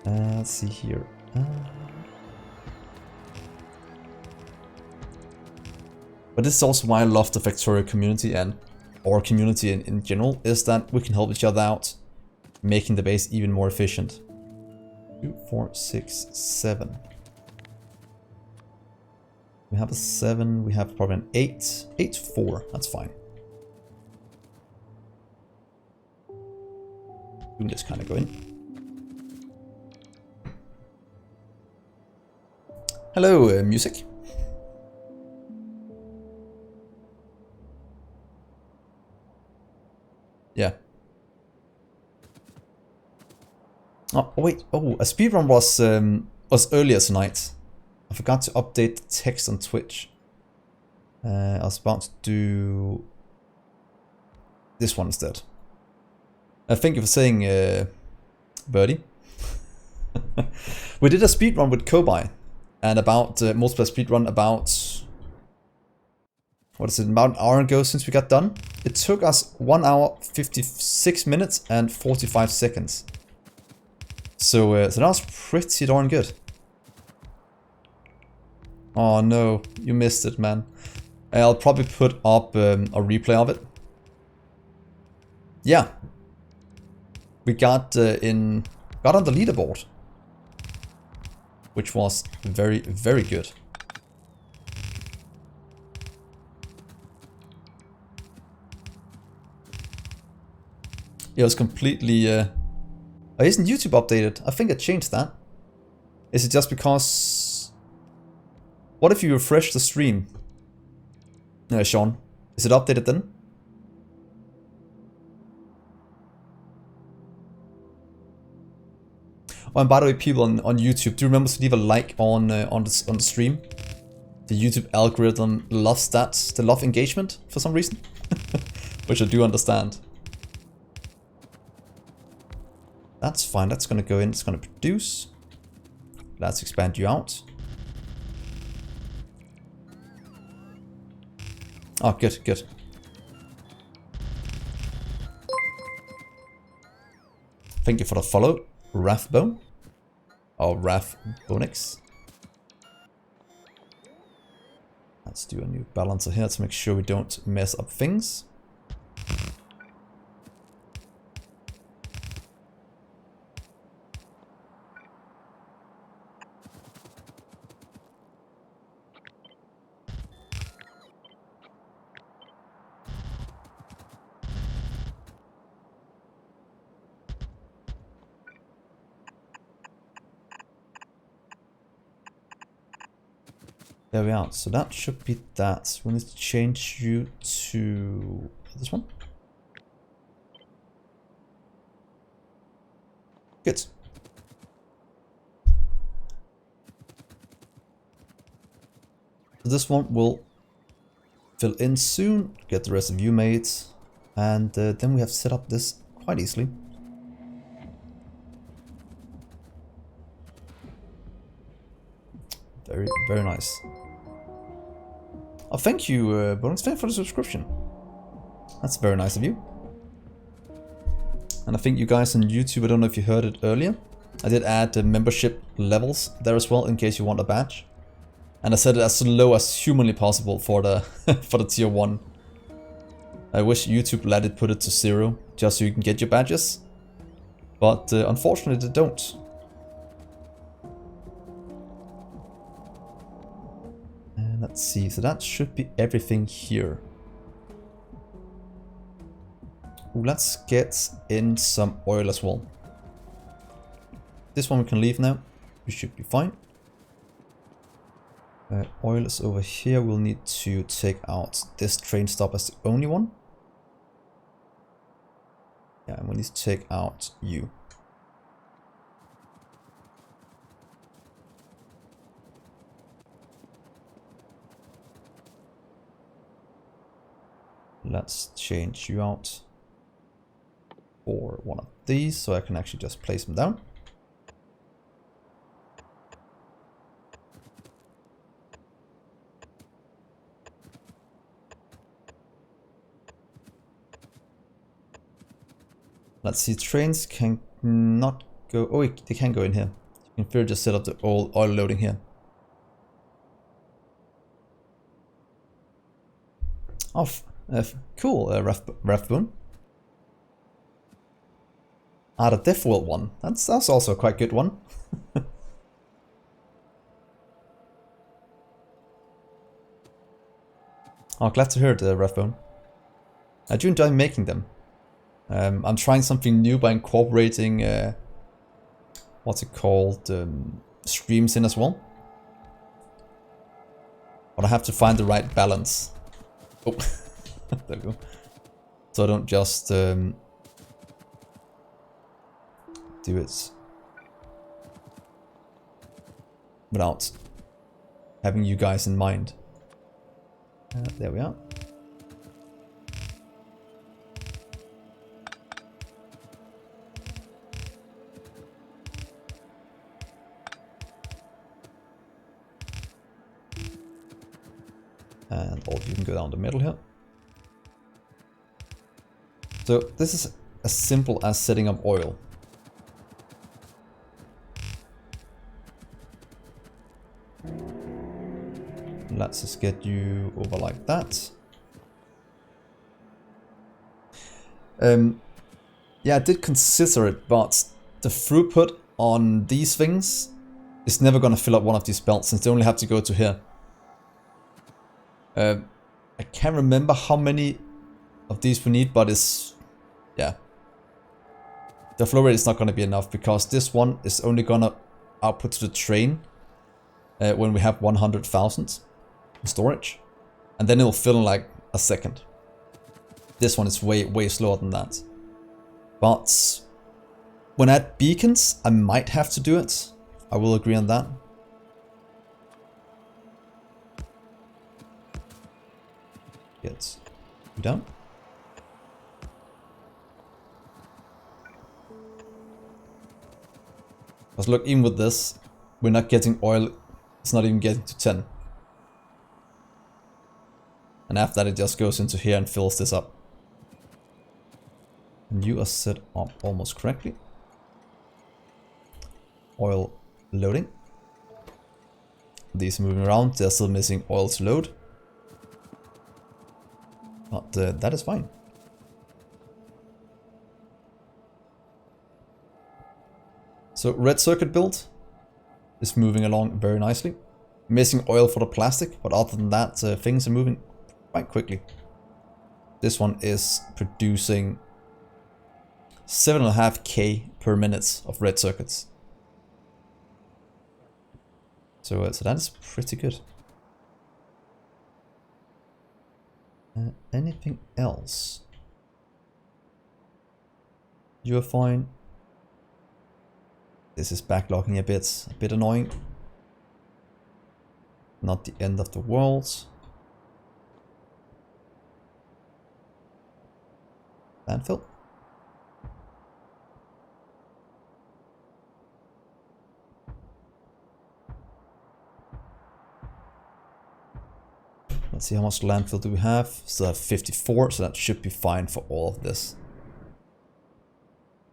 [SPEAKER 1] Let's see here. But this is also why I love the Factorio community and our community in general, is that we can help each other out, making the base even more efficient. 2, 4, 6, 7. We have a 7, we have probably an 8. 8, 4, that's fine. We can just kind of go in. Hello, music. Yeah. Oh wait. Oh, a speedrun was earlier tonight. I forgot to update the text on Twitch. I was about to do this one instead. Thank you for saying, Birdie. We did a speedrun with Kobai, and about multiplayer speedrun about, what is it, about an hour ago since we got done. It took us 1 hour, 56 minutes and 45 seconds. So, so that was pretty darn good. Oh no, you missed it, man. I'll probably put up a replay of it. Yeah. We got on the leaderboard, which was very, very good. It was completely... isn't YouTube updated? I think I changed that. Is it just because... What if you refresh the stream? Sean, is it updated then? Oh, and by the way, people on YouTube, do remember to leave a like on the stream. The YouTube algorithm loves that. They love engagement for some reason, which I do understand. That's fine. That's gonna go in. It's gonna produce. Let's expand you out. Oh, good, good. Thank you for the follow, Rathbone. Or Rathbonix. Let's do a new balancer here to make sure we don't mess up things. There we are. So that should be that. We need to change you to this one. Good. So this one will fill in soon, get the rest of you made, and then we have set up this quite easily. Very, very nice. Oh, thank you, Bonus Fan, for the subscription. That's very nice of you. And I think you guys on YouTube, I don't know if you heard it earlier, I did add the membership levels there as well in case you want a badge. And I set it as low as humanly possible for the for the tier 1. I wish YouTube let it put it to 0 just so you can get your badges. But unfortunately they don't. And let's see, so that should be everything here. Ooh, let's get in some oil as well. This one we can leave now. We should be fine. Oil is over here. We'll need to take out this train stop as the only one. Yeah, and we need to take out you. Let's change you out for one of these so I can actually just place them down. Let's see, trains can not go. Oh, they can go in here. You can further just set up the oil loading here. Oh, cool, Rathbone. Ah, the Death World one. That's also a quite good one. Oh, glad to hear it, Rathbone. I do enjoy making them. I'm trying something new by incorporating, what's it called, streams in as well. But I have to find the right balance. Oh, there we go. So I don't just do it without having you guys in mind. There we are. And all of you can go down the middle here. So this is as simple as setting up oil. Let's just get you over like that. Yeah, I did consider it, but the throughput on these things is never going to fill up one of these belts since they only have to go to here. I can't remember how many of these we need, but it's, yeah. The flow rate is not going to be enough because this one is only going to output to the train when we have 100,000 in storage. And then it'll fill in like a second. This one is way slower than that. But when I add beacons, I might have to do it. I will agree on that. Get you down. Because look, even with this, we're not getting oil. It's not even getting to 10. And after that, it just goes into here and fills this up. And you are set up almost correctly. Oil loading. These are moving around. They're still missing oil to load. But that is fine. So red circuit build is moving along very nicely. Missing oil for the plastic, but other than that, things are moving quite quickly. This one is producing 7.5k per minute of red circuits. So that is pretty good. Anything else? You're fine. This is backlogging a bit annoying. Not the end of the world. Landfill. Let's see how much landfill do we have. Still have 54, so that should be fine for all of this.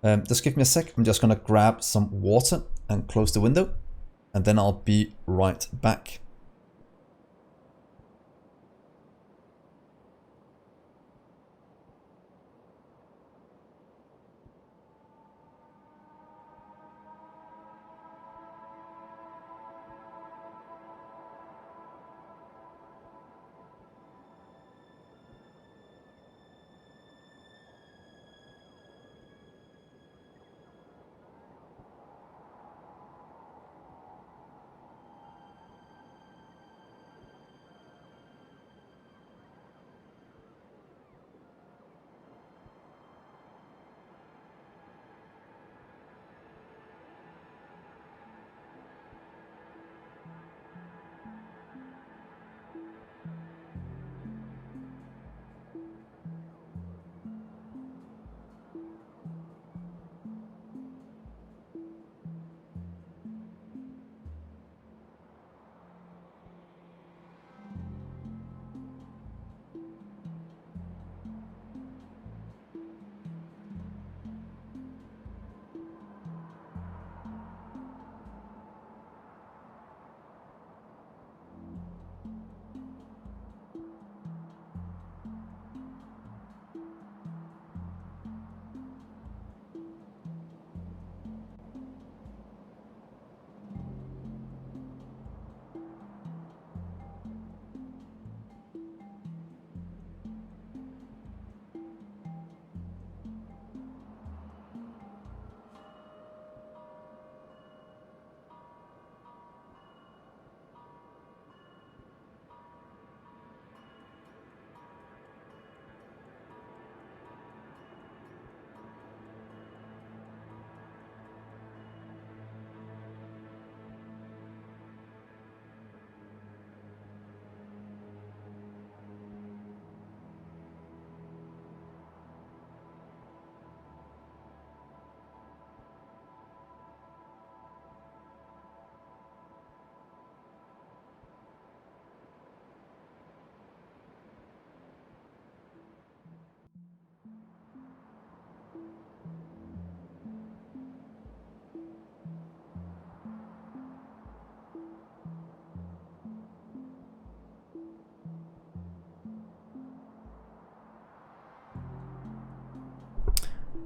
[SPEAKER 1] Just give me a sec. I'm just gonna grab some water and close the window, and then I'll be right back.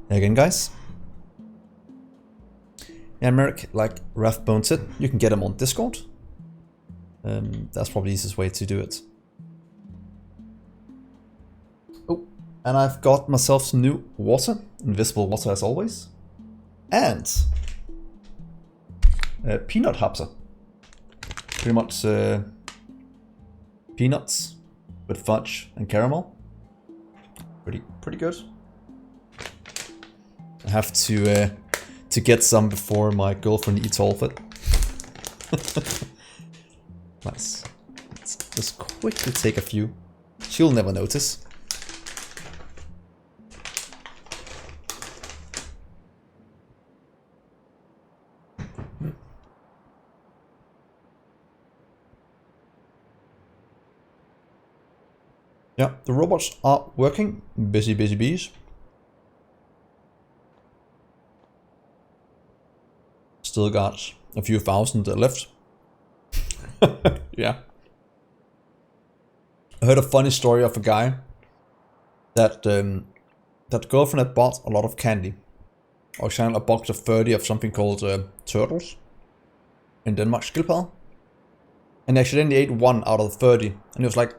[SPEAKER 1] Again, guys. Yeah, Merrick, like Raf Bone said, you can get him on Discord. That's probably the easiest way to do it. Oh, and I've got myself some new water, invisible water as always, and peanut hapser. Pretty much peanuts with fudge and caramel. Pretty good. I have to get some before my girlfriend eats all of it. Nice. Let's just quickly take a few. She'll never notice. Yeah, the robots are working. Busy bees. Still got a few thousand left. Yeah. I heard a funny story of a guy that that girlfriend had bought a lot of candy. Or a box of 30 of something called turtles in Denmark, skildpadder. And he accidentally ate one out of the 30. And he was like,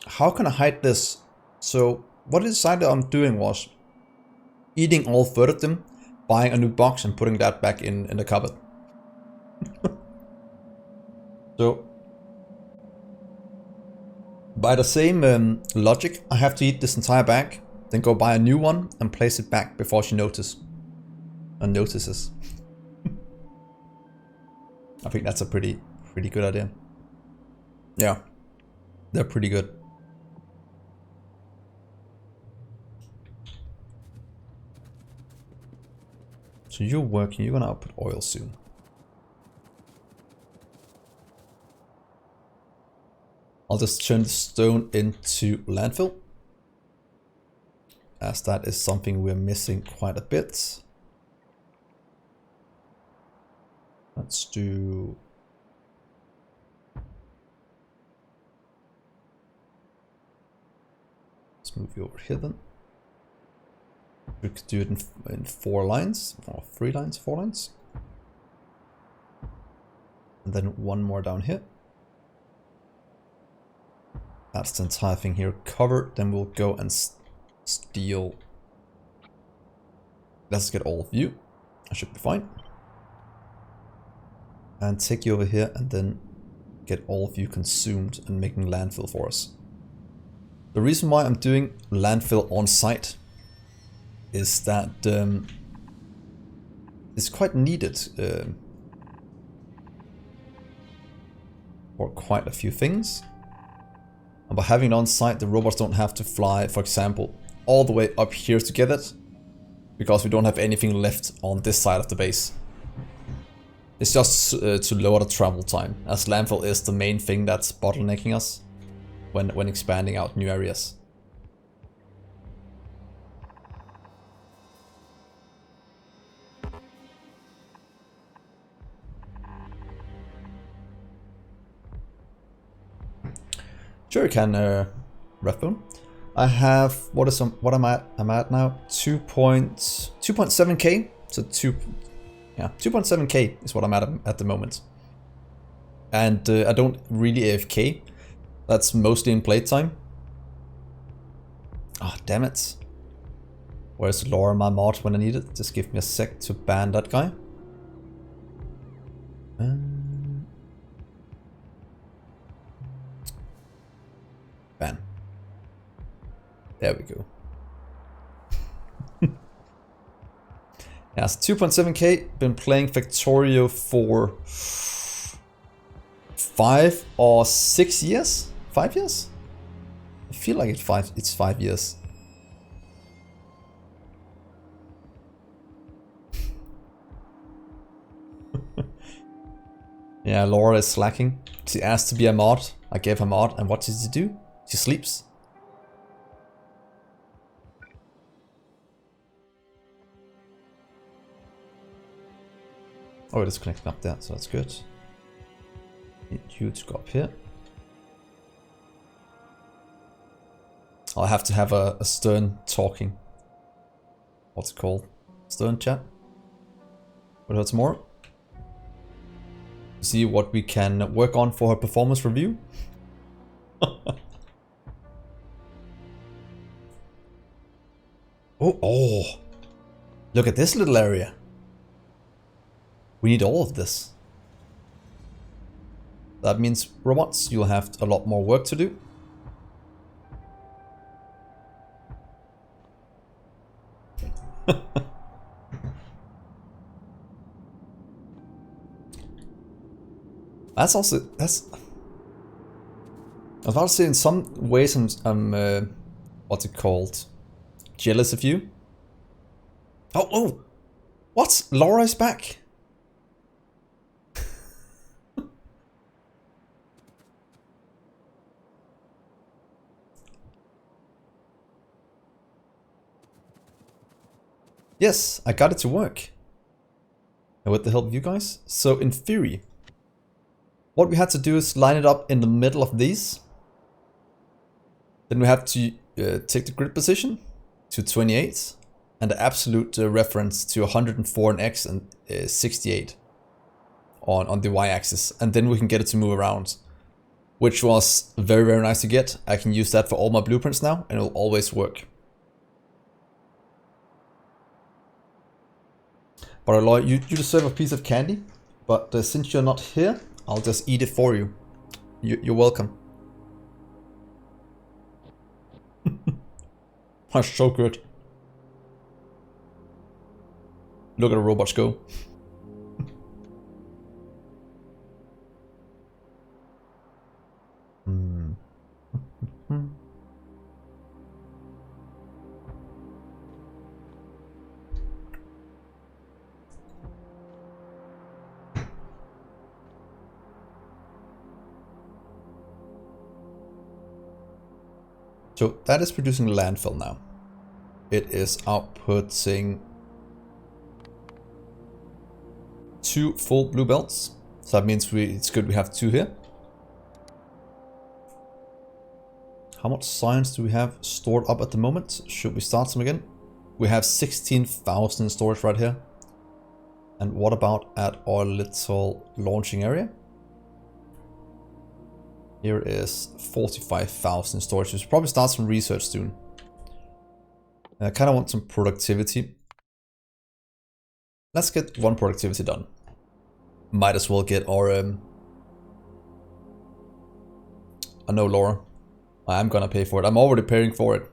[SPEAKER 1] how can I hide this? So what he decided on doing was eating all 30 of them, buying a new box and putting that back in the cupboard. So By the same logic, I have to eat this entire bag, then go buy a new one and place it back before she notices. I think that's a pretty good idea. Yeah, they're pretty good. So you're working, you're gonna output oil soon. I'll just turn the stone into landfill, as that is something we're missing quite a bit. Let's do... Let's move you over here then. We could do it in 4 lines, or 3 lines, 4 lines. And then one more down here. That's the entire thing here covered. Then we'll go and steal. Let's get all of you. I should be fine. And take you over here and then get all of you consumed and making landfill for us. The reason why I'm doing landfill on site is that it's quite needed for quite a few things. And by having it on site, the robots don't have to fly, for example, all the way up here to get it, because we don't have anything left on this side of the base. It's just to lower the travel time, as landfill is the main thing that's bottlenecking us when expanding out new areas. Sure, you can, Redbone. I have, what am I at? I'm at now 2.7k. So 2.7k is what I'm at the moment. And I don't really AFK. That's mostly in playtime. Ah, oh, damn it. Where's Laura, my mod, when I need it? Just give me a sec to ban that guy. Ban. There we go. Yeah, it's 2.7k. Been playing Factorio for 5 or 6 years? 5 years? I feel like it's 5 years. Yeah, Laura is slacking. She asked to be a mod. I gave her mod, and what did she do? She sleeps. Oh, it is connecting up there, so that's good. Need you to go up here. I'll have to have a stern talking. What's it called? Stern chat? With her tomorrow. See what we can work on for her performance review. Oh, look at this little area. We need all of this. That means, robots, you'll have a lot more work to do. That's also, that's... I was about to say, in some ways I'm what's it called? Jealous of you. Oh! What? Laura is back! Yes, I got it to work. And with the help of you guys. So in theory, what we had to do is line it up in the middle of these. Then we have to take the grid position to 28 and the absolute reference to 104 on X and 68 on the Y axis. And then we can get it to move around, which was very, very nice to get. I can use that for all my blueprints now and it will always work. But Aloy, you deserve a piece of candy, but since you're not here, I'll just eat it for you. You're welcome. That's so good. Look at the robots go. Hmm. So that is producing landfill now. It is outputting 2 full blue belts. So that means it's good we have 2 here. How much science do we have stored up at the moment? Should we start some again? We have 16,000 in storage right here. And what about at our little launching area? Here is 45,000 storage. We should probably start some research soon. I kind of want some productivity. Let's get 1 productivity done. Might as well get our... I know, Laura. I am gonna pay for it. I'm already paying for it.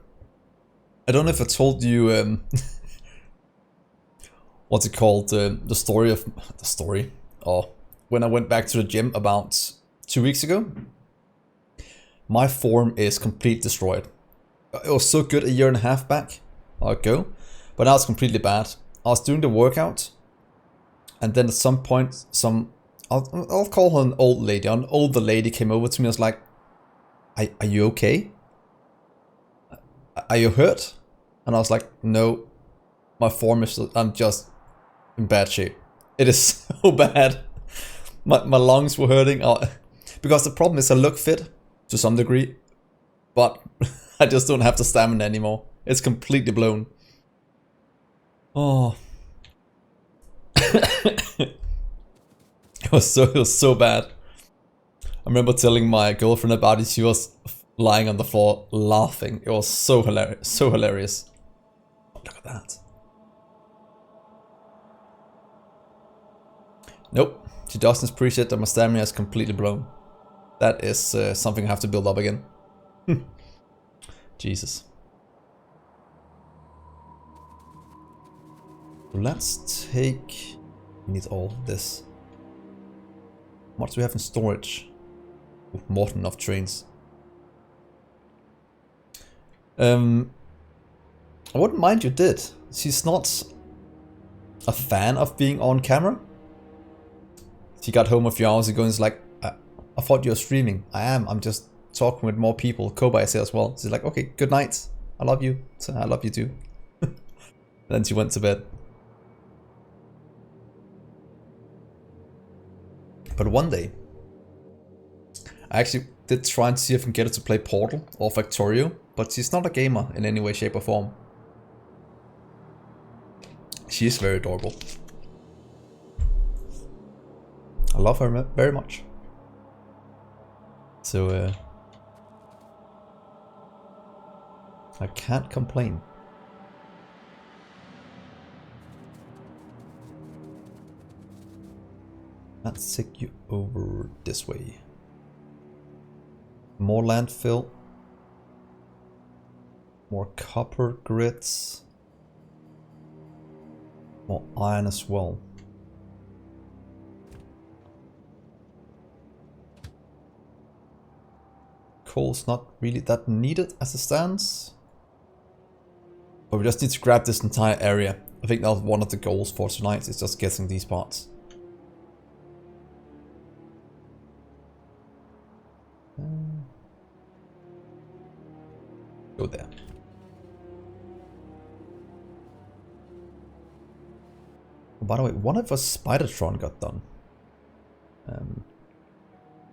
[SPEAKER 1] I don't know if I told you... what's it called? The story of... The story? Oh, when I went back to the gym about 2 weeks ago. My form is completely destroyed. It was so good a year and a half back ago, but now it's completely bad. I was doing the workout, and then at some point, I'll call her an old lady. An older lady came over to me and was like, "Are you okay? Are you hurt?" And I was like, "No, my form is. I'm just in bad shape. It is so bad. My lungs were hurting. Because the problem is I look fit to some degree, but I just don't have the stamina anymore. It's completely blown. Oh, it was so bad. I remember telling my girlfriend about it. She was lying on the floor laughing. It was so hilarious. So hilarious. Look at that. Nope. She doesn't appreciate that my stamina is completely blown. That is something I have to build up again. Jesus. Let's take... We need all of this. How much do we have in storage? Ooh, more than enough trains. I wouldn't mind you did. She's not a fan of being on camera. She got home a few hours ago and is like, I thought you were streaming. I am. I'm just talking with more people. Koba is here as well. She's like, okay, good night. I love you. So I love you too. Then she went to bed. But one day, I actually did try and see if I can get her to play Portal or Factorio, but she's not a gamer in any way, shape or form. She is very adorable. I love her very much. So, I can't complain. Let's take you over this way. More landfill. More copper grids. More iron as well. Coal's not really that needed as it stands. But we just need to grab this entire area. I think that was one of the goals for tonight, is just getting these parts. Go there. Oh, by the way, one of us Spidertron got done. Yeah,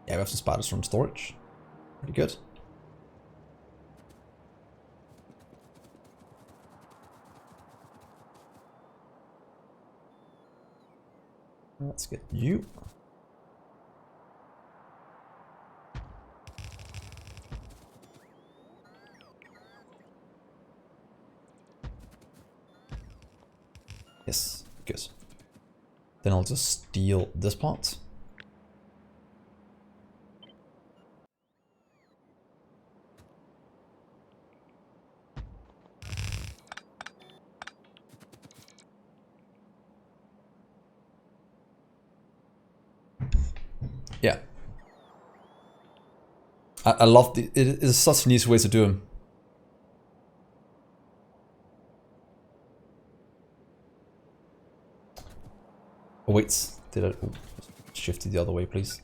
[SPEAKER 1] we have some Spidertron storage. Pretty good. Let's get you. Yes, good. Then I'll just steal this part. Yeah. I love it is such an easy way to do them. Oh wait, did I shift it the other way, please?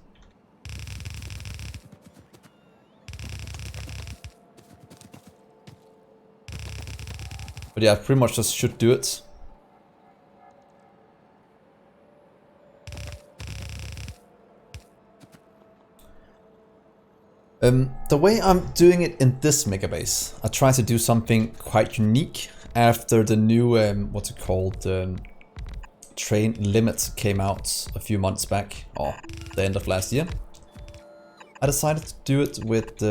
[SPEAKER 1] But yeah, I pretty much just should do it. The way I'm doing it in this Megabase, I try to do something quite unique after the new, what's it called, train limit came out a few months back, or the end of last year. I decided to do it with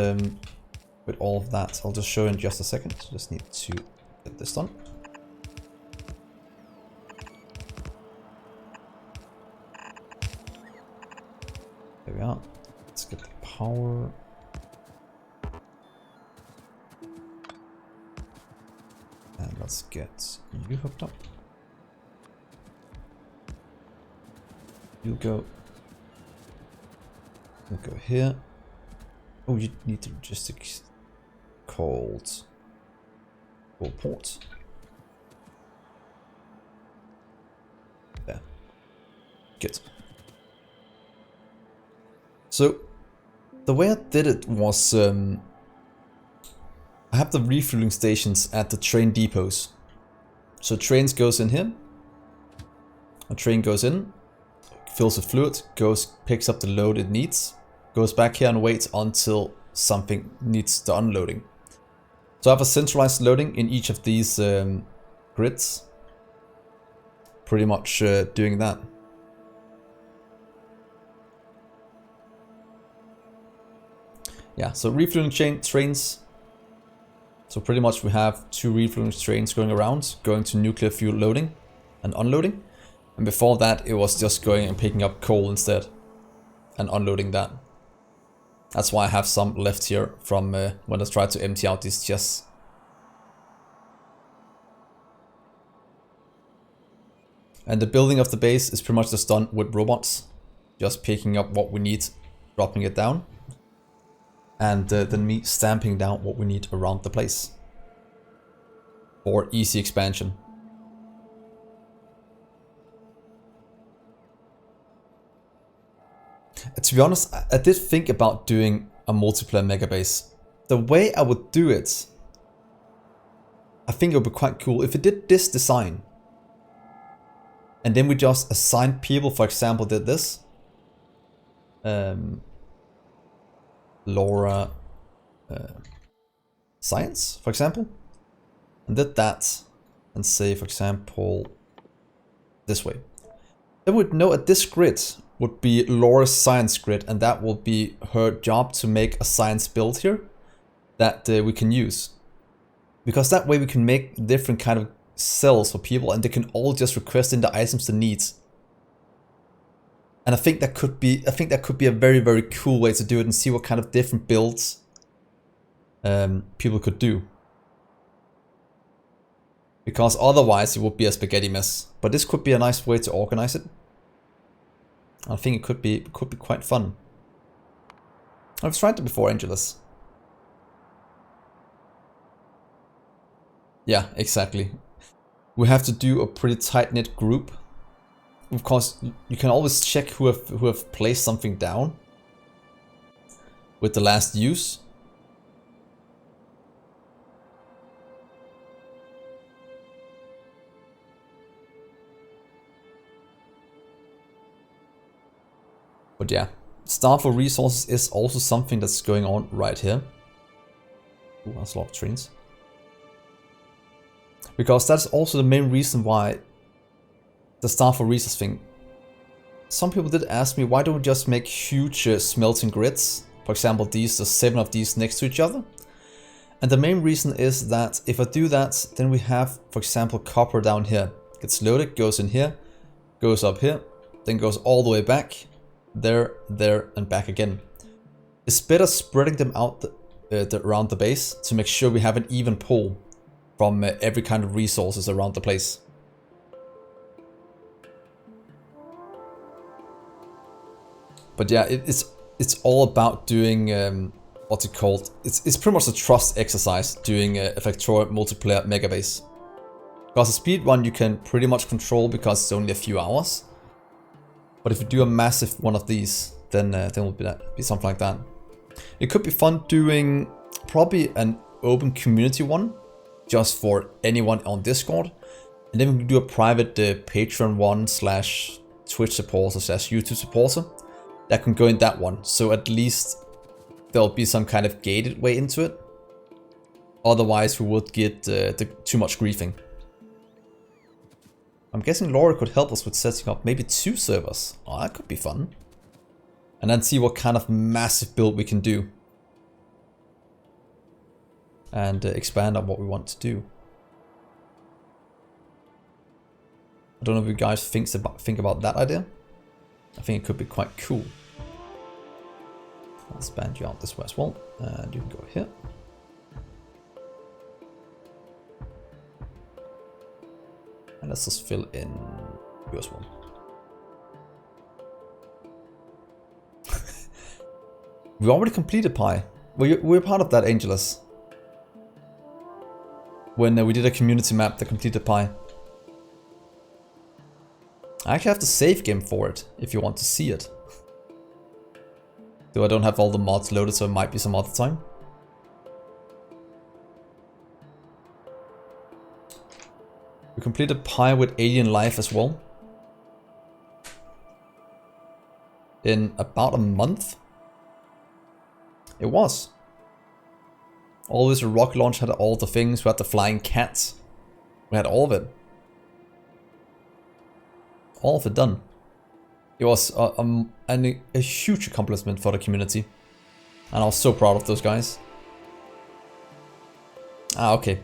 [SPEAKER 1] all of that. I'll just show you in just a second. Just need to get this done. There we are. Let's get the power. And let's get you hooked up. You'll go here. Oh, you need the logistics called port. There. Good. So the way I did it was I have the refueling stations at the train depots. So trains goes in here. A train goes in, fills with fluid, picks up the load it needs, goes back here and waits until something needs the unloading. So I have a centralized loading in each of these grids. Pretty much doing that. Yeah, so refueling trains. So pretty much we have 2 refueling trains going around, going to nuclear fuel loading and unloading. And before that it was just going and picking up coal instead and unloading that. That's why I have some left here from when I tried to empty out these chests. And the building of the base is pretty much just done with robots. Just picking up what we need, dropping it down. And then me stamping down what we need around the place. For easy expansion. To be honest, I did think about doing a multiplayer Megabase. The way I would do it, I think it would be quite cool if it did this design. And then we just assign people, for example, did this. Laura Science, for example. And did that. And say, for example, this way. Then we'd know at this grid would be Laura's science grid, and that will be her job to make a science build here that we can use. Because that way we can make different kind of cells for people and they can all just request in the items they need. And I think that could be a very, very cool way to do it and see what kind of different builds people could do. Because otherwise it would be a spaghetti mess. But this could be a nice way to organize it. I think it could be quite fun. I've tried it before, Angelus. Yeah, exactly. We have to do a pretty tight-knit group. Of course, you can always check who have placed something down with the last use. But yeah, Star for Resources is also something that's going on right here. Ooh, that's a lot of trains. Because that's also the main reason why the Star for Resources thing. Some people did ask me, why don't we just make huge smelting grids? For example, there's 7 of these next to each other. And the main reason is that if I do that, then we have, for example, copper down here. Gets loaded, goes in here, goes up here, then goes all the way back. There, and back again. It's better spreading them out around the base to make sure we have an even pull from every kind of resources around the place. But yeah, it's all about doing what's it called? It's pretty much a trust exercise doing a Factorio multiplayer Megabase. Because a speed run you can pretty much control because it's only a few hours. But if you do a massive one of these, then it will be something like that. It could be fun doing probably an open community one, just for anyone on Discord. And then we can do a private Patreon one / Twitch supporter / YouTube supporter. That can go in that one. So at least there'll be some kind of gated way into it. Otherwise we would get too much griefing. I'm guessing Laura could help us with setting up maybe 2 servers. Oh, that could be fun. And then see what kind of massive build we can do. And expand on what we want to do. I don't know if you guys think about that idea. I think it could be quite cool. I'll expand you out this way as well. And you can go here. And let's just fill in you as well. We already completed Pi. We're part of that, Angelus. When we did a community map that completed Pi. I actually have the save game for it, if you want to see it. Though I don't have all the mods loaded, so it might be some other time. We completed Pi with Alien Life as well. In about a month. It was. Always a rocket launch had all the things. We had the flying cats. We had all of it. All of it done. It was a huge accomplishment for the community. And I was so proud of those guys. Ah, okay.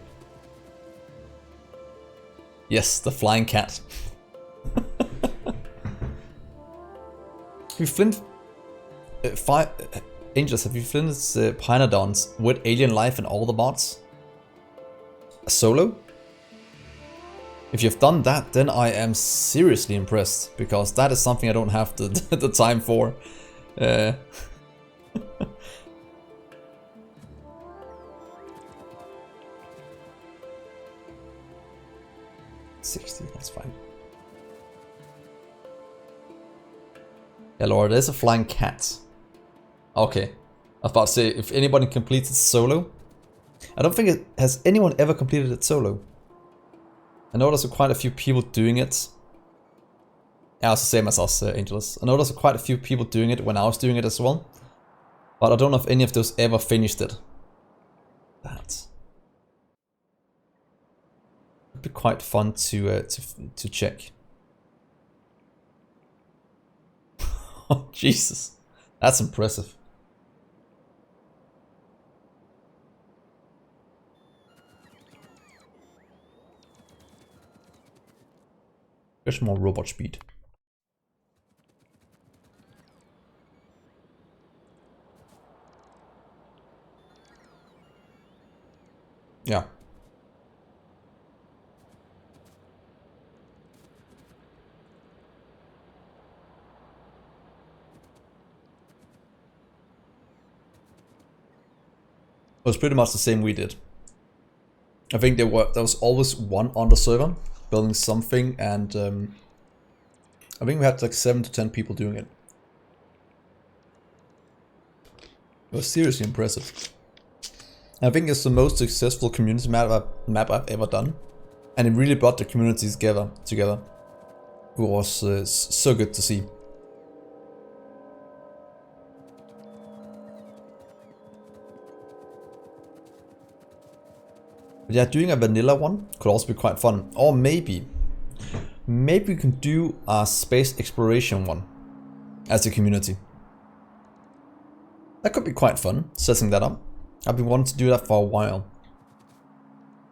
[SPEAKER 1] Yes, the flying cat. We flint... Angels, have you flinted Pinodons with Alien Life and all the mods? Solo? If you've done that, then I am seriously impressed, because that is something I don't have the time for. 60, that's fine. Yeah, Laura, there's a flying cat. Okay. I was about to say, if anybody completes it solo. I don't think it has anyone ever completed it solo. I know there's quite a few people doing it. Yeah, it's the same as us, Angelus. I know there's quite a few people doing it when I was doing it as well. But I don't know if any of those ever finished it. That would be quite fun to check. Oh, Jesus. That's impressive. There's more robot speed. Yeah. It was pretty much the same we did. I think there was always one on the server building something, and I think we had like 7 to 10 people doing it. It was seriously impressive. I think it's the most successful community map I've ever done, and it really brought the community together. It was so good to see. But yeah, doing a vanilla one could also be quite fun. Or maybe we can do a space exploration one as a community. That could be quite fun, setting that up. I've been wanting to do that for a while.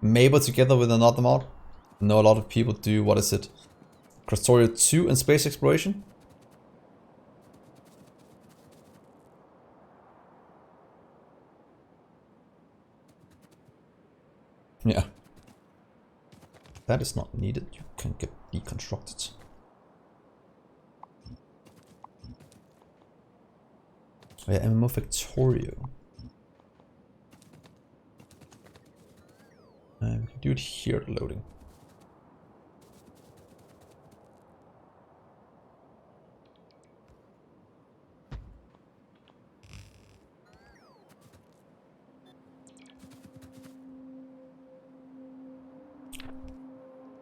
[SPEAKER 1] Maybe together with another mod. I know a lot of people do, what is it? Factorio 2 and space exploration. Yeah. That is not needed. You can get deconstructed. Oh, yeah, MMO Factorio. We can do it here, loading.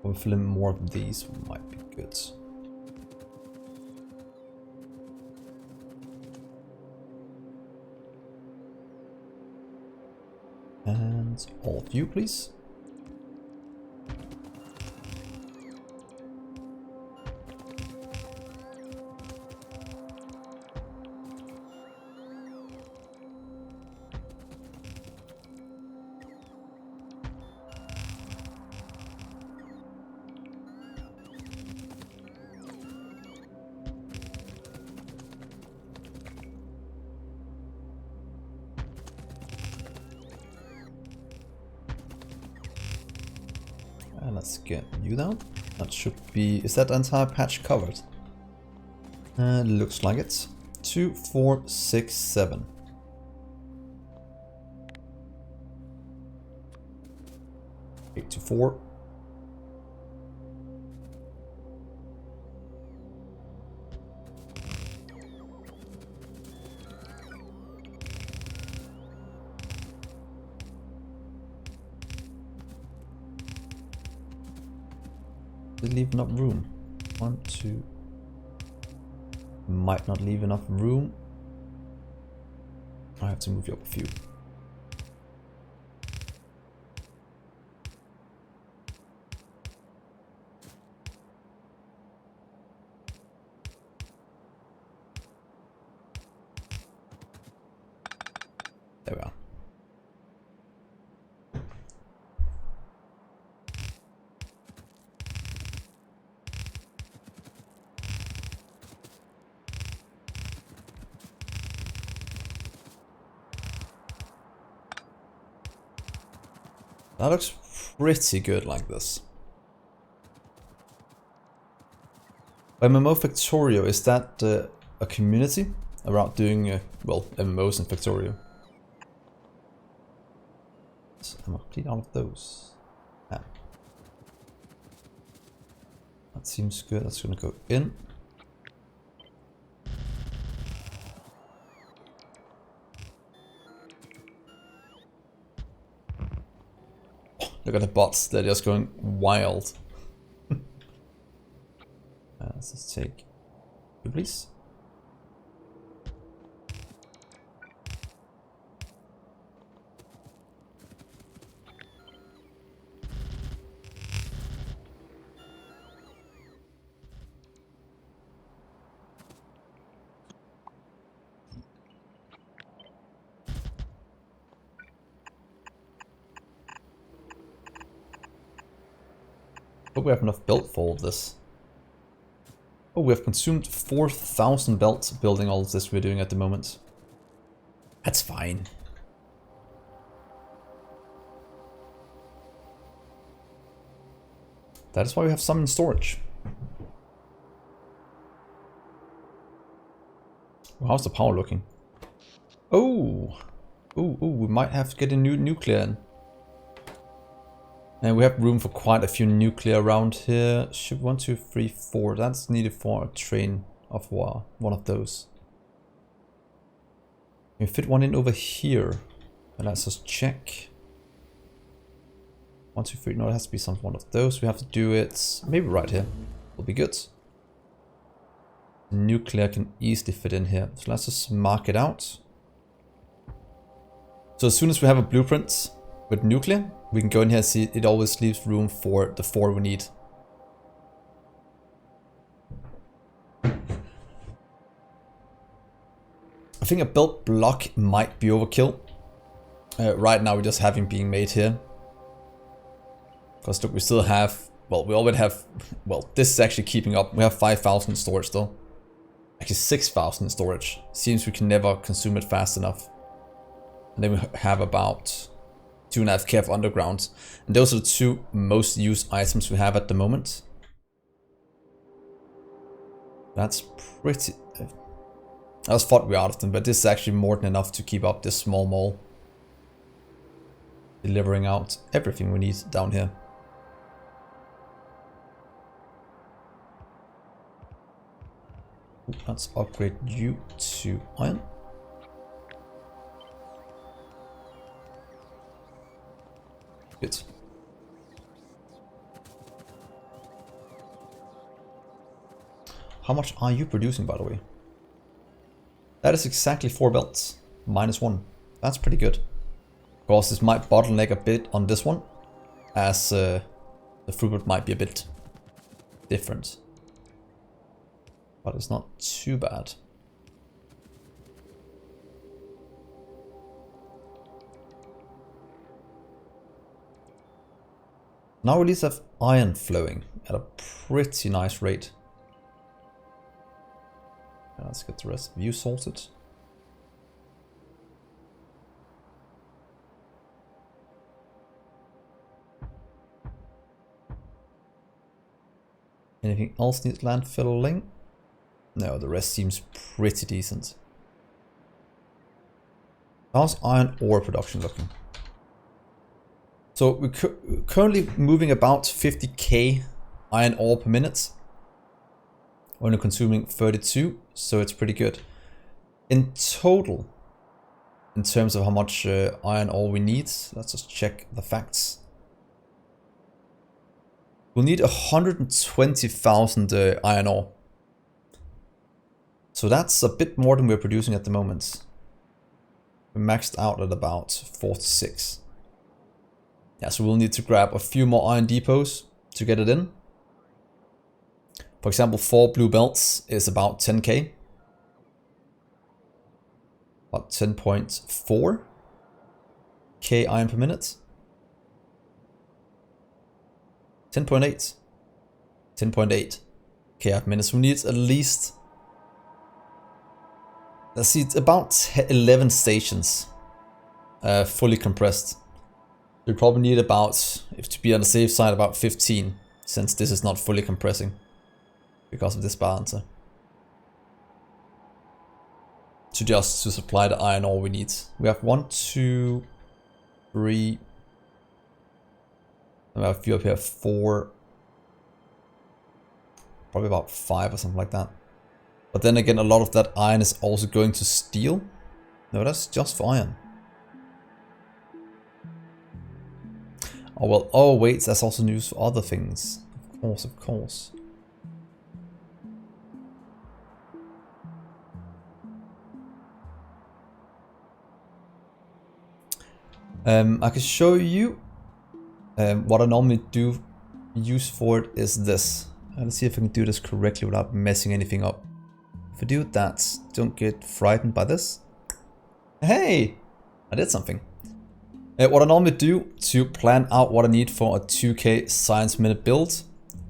[SPEAKER 1] Hopefully more of these might be good. And all of you, please. And let's get you down. That should be... Is that entire patch covered? Looks like it. 2, 4, 6, 7. Eight to 4. Did leave enough room? 1, 2. Might not leave enough room. I have to move you up a few. There we are. That looks pretty good like this. MMO Factorio, is that a community around doing, well, MMOs in Factorio? So I'm complete out of those. Yeah. That seems good, that's gonna go in. Look at the bots, they're just going wild. Let's just take you, please. Hope we have enough built for all of this. Oh, we have consumed 4,000 belts building all of this we're doing at the moment. That's fine. That is why we have some in storage. Well, how's the power looking? Oh! Ooh, we might have to get a new nuclear in. And we have room for quite a few nuclear around here. Ship 1, 2, 3, 4. That's needed for a train of war. One of those. We fit one in over here. And let's just check. 1, 2, 3. No, it has to be some one of those. We have to do it maybe right here. Will be good. Nuclear can easily fit in here. So let's just mark it out. So as soon as we have a blueprint with nuclear, we can go in here and see it always leaves room for the 4 we need. I think a built block might be overkill. Right now we're just having being made here. Because look, we still have, well, we already have, well, this is actually keeping up. We have 5,000 storage still. Actually 6,000 storage. Seems we can never consume it fast enough. And then we have about 2.5k of underground. And those are the 2 most used items we have at the moment. That's pretty... I just thought we were out of them, but this is actually more than enough to keep up this small mall. Delivering out everything we need down here. Let's upgrade you to iron. Good. How much are you producing, by the way? That is exactly 4 belts, -1. That's pretty good. Of course, this might bottleneck a bit on this one, as the throughput might be a bit different. But it's not too bad. Now we at least have iron flowing at a pretty nice rate. Let's get the rest of you sorted. Anything else needs landfilling? No, the rest seems pretty decent. How's iron ore production looking? So we're currently moving about 50k iron ore per minute. Only consuming 32, so it's pretty good. In total, in terms of how much iron ore we need, let's just check the facts. We'll need 120,000 iron ore. So that's a bit more than we're producing at the moment. We're maxed out at about 46. Yeah, so we'll need to grab a few more iron depots to get it in. For example, 4 blue belts is about 10k. About 10.4 k iron per minute. 10.8. 10.8 k iron per minute. So we need at least, let's see, it's about 11 stations fully compressed. We probably need about, if to be on the safe side, about 15, since this is not fully compressing because of this balancer. To supply the iron ore we need. We have 1, 2, 3. I have a few up here, 4. Probably about 5 or something like that. But then again, a lot of that iron is also going to steel. No, that's just for iron. Oh well, oh wait, that's also used for other things. Of course, of course. I can show you what I normally do use for it is this. Let's see if I can do this correctly without messing anything up. If I do that, don't get frightened by this. Hey! I did something. What I normally do to plan out what I need for a 2k science minute build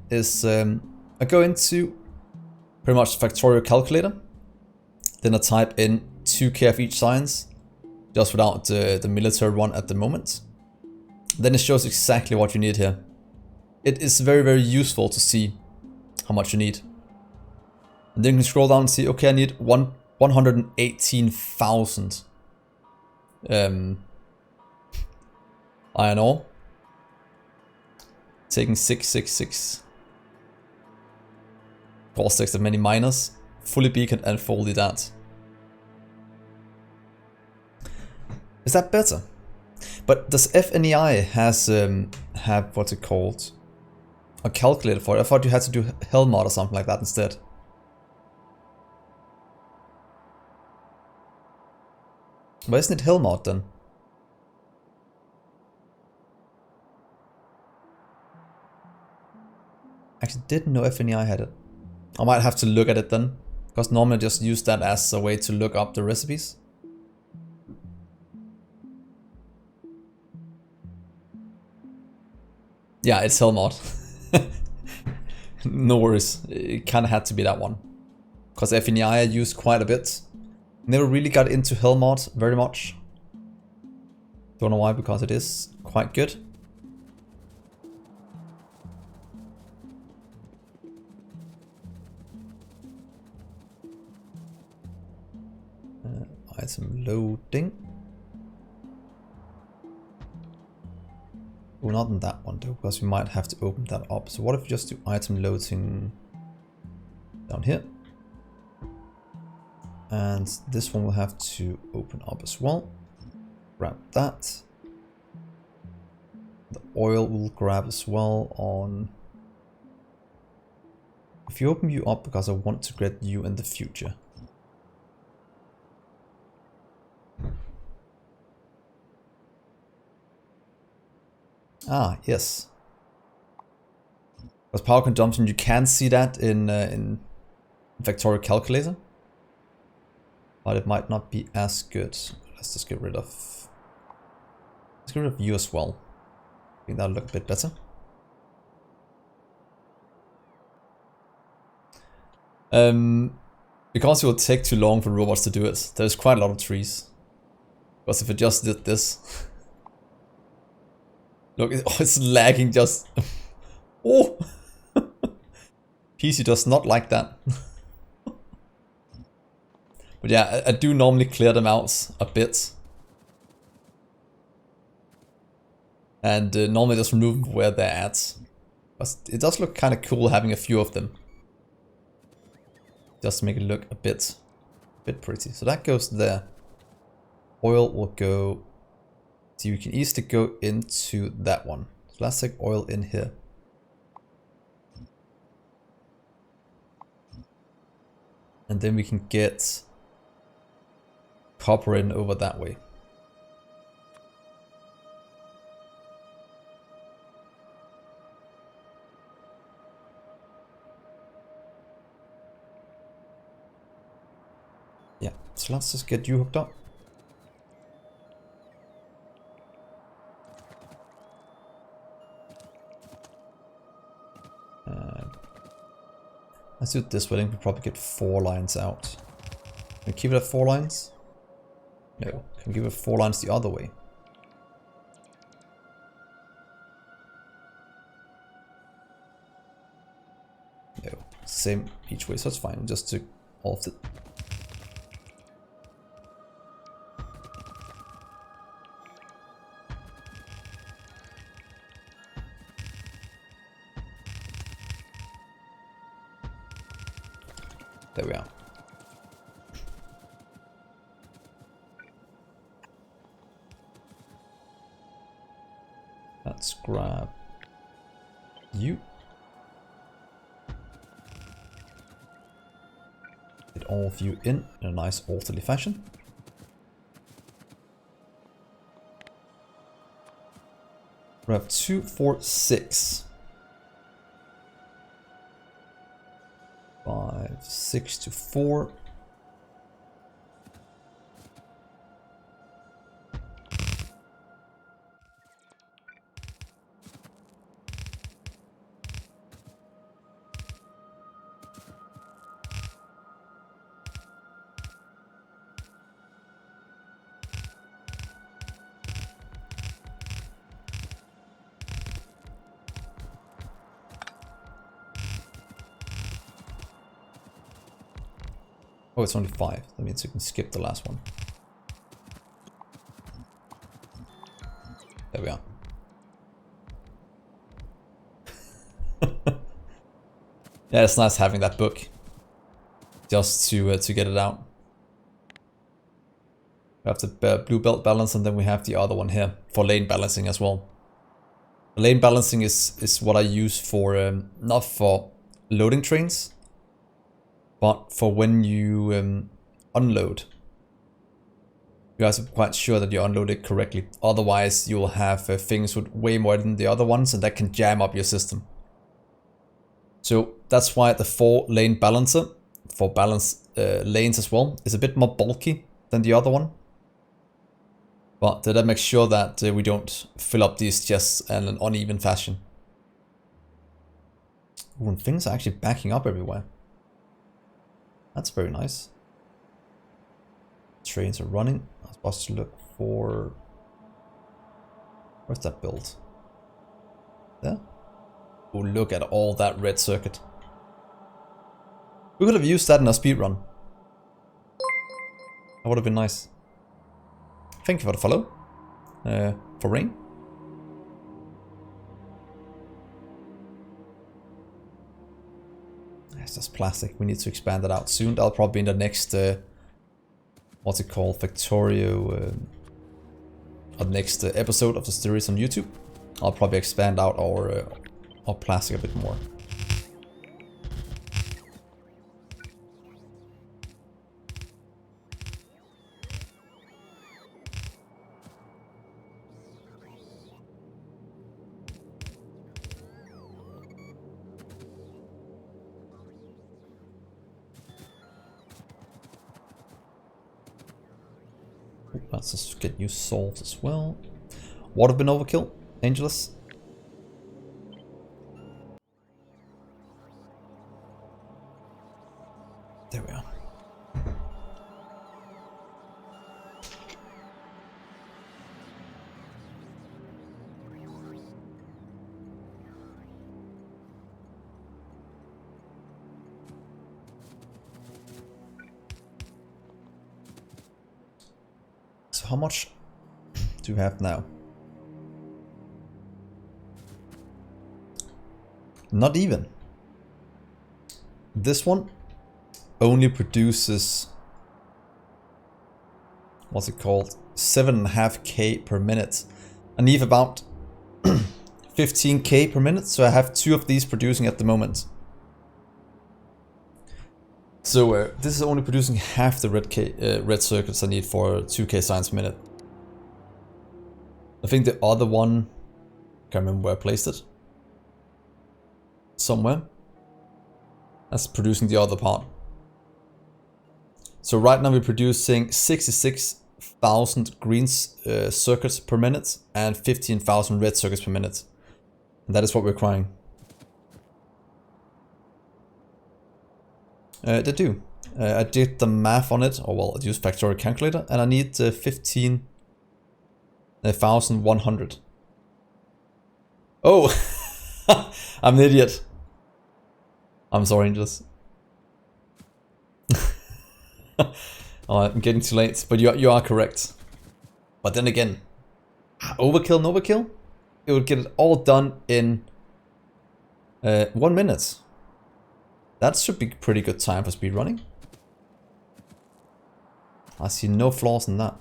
[SPEAKER 1] is I go into pretty much Factorio calculator. Then I type in 2k of each science, just without the military one at the moment. Then it shows exactly what you need here. It is very, very useful to see how much you need. And then you can scroll down and see, okay, I need 118,000 iron ore. Taking 666. 4 stacks of many miners. Fully beaconed and fully that. Is that better? But does FNEI have what's it called? A calculator for it? I thought you had to do Helmod or something like that instead. Why isn't it Helmod then? I actually didn't know FNEI had it. I might have to look at it then, because normally I just use that as a way to look up the recipes. Yeah, it's Helmod. No worries, it kinda had to be that one. Because FNEI I used quite a bit. Never really got into Helmod very much. Don't know why, because it is quite good. Item loading. Oh, not in that one though, because we might have to open that up. So what if we just do item loading down here? And this one will have to open up as well. Grab that. The oil will grab as well on... If you open you up because I want to get you in the future. Ah, yes. Because power consumption, you can see that in Factorio calculator. But it might not be as good. Let's just get rid of... Let's get rid of you as well. I think that'll look a bit better. Because it will take too long for robots to do it, there's quite a lot of trees. Because if it just did this... Look, it's lagging just... Oh! PC does not like that. But yeah, I do normally clear them out a bit. And normally just remove them where they're at. But it does look kind of cool having a few of them. Just to make it look a bit pretty. So that goes there. Oil will go... So you can easily go into that one. So let's take oil in here. And then we can get copper in over that way. Yeah, so let's just get you hooked up. Let's do it this way, I think we'll probably get 4 lines out. Can we keep it at 4 lines? No. Can we give it 4 lines the other way? No. Same each way, so that's fine. Just to all of it. There we are. Let's grab you. Get all of you in a nice orderly fashion. We have 2, 4, 6. 5, 6 to 4. Oh, it's only 5. That means you can skip the last one. There we are. Yeah, it's nice having that book. Just to get it out. We have the blue belt balance, and then we have the other one here for lane balancing as well. Lane balancing is what I use for, not for loading trains, but for when you unload. You guys are quite sure that you unload it correctly. Otherwise, you'll have things with way more than the other ones, and that can jam up your system. So that's why the 4-lane balancer, for balance lanes as well, is a bit more bulky than the other one. But that makes sure that we don't fill up these chests in an uneven fashion. Ooh, and things are actually backing up everywhere. That's very nice. Trains are running. I was supposed to look for... Where's that build? There? Oh, look at all that red circuit. We could have used that in a speedrun. That would have been nice. Thank you for the follow. For rain. It's just plastic. We need to expand that out soon. That'll probably be in the next, what's it called, Factorio, or next episode of the series on YouTube. I'll probably expand out our plastic a bit more. Let's just get you solved as well. Would have been overkill, Angelus. There we are. So how much do we have now? Not even. This one only produces, what's it called, 7.5k per minute. I need about 15k per minute, so I have 2 of these producing at the moment. So this is only producing half the red circuits I need for 2k signs per minute. I think the other one, can't remember where I placed it. Somewhere. That's producing the other part. So right now we're producing 66,000 green circuits per minute and 15,000 red circuits per minute. And that is what we're requiring. They do. I did the math on it, or well, I used Factorio calculator, and I need 15,100. Oh! I'm an idiot. I'm sorry, Angels. Oh, I'm getting too late, but you are correct. But then again, overkill, no overkill? It would get it all done in 1 minute. That should be pretty good time for speedrunning. I see no flaws in that.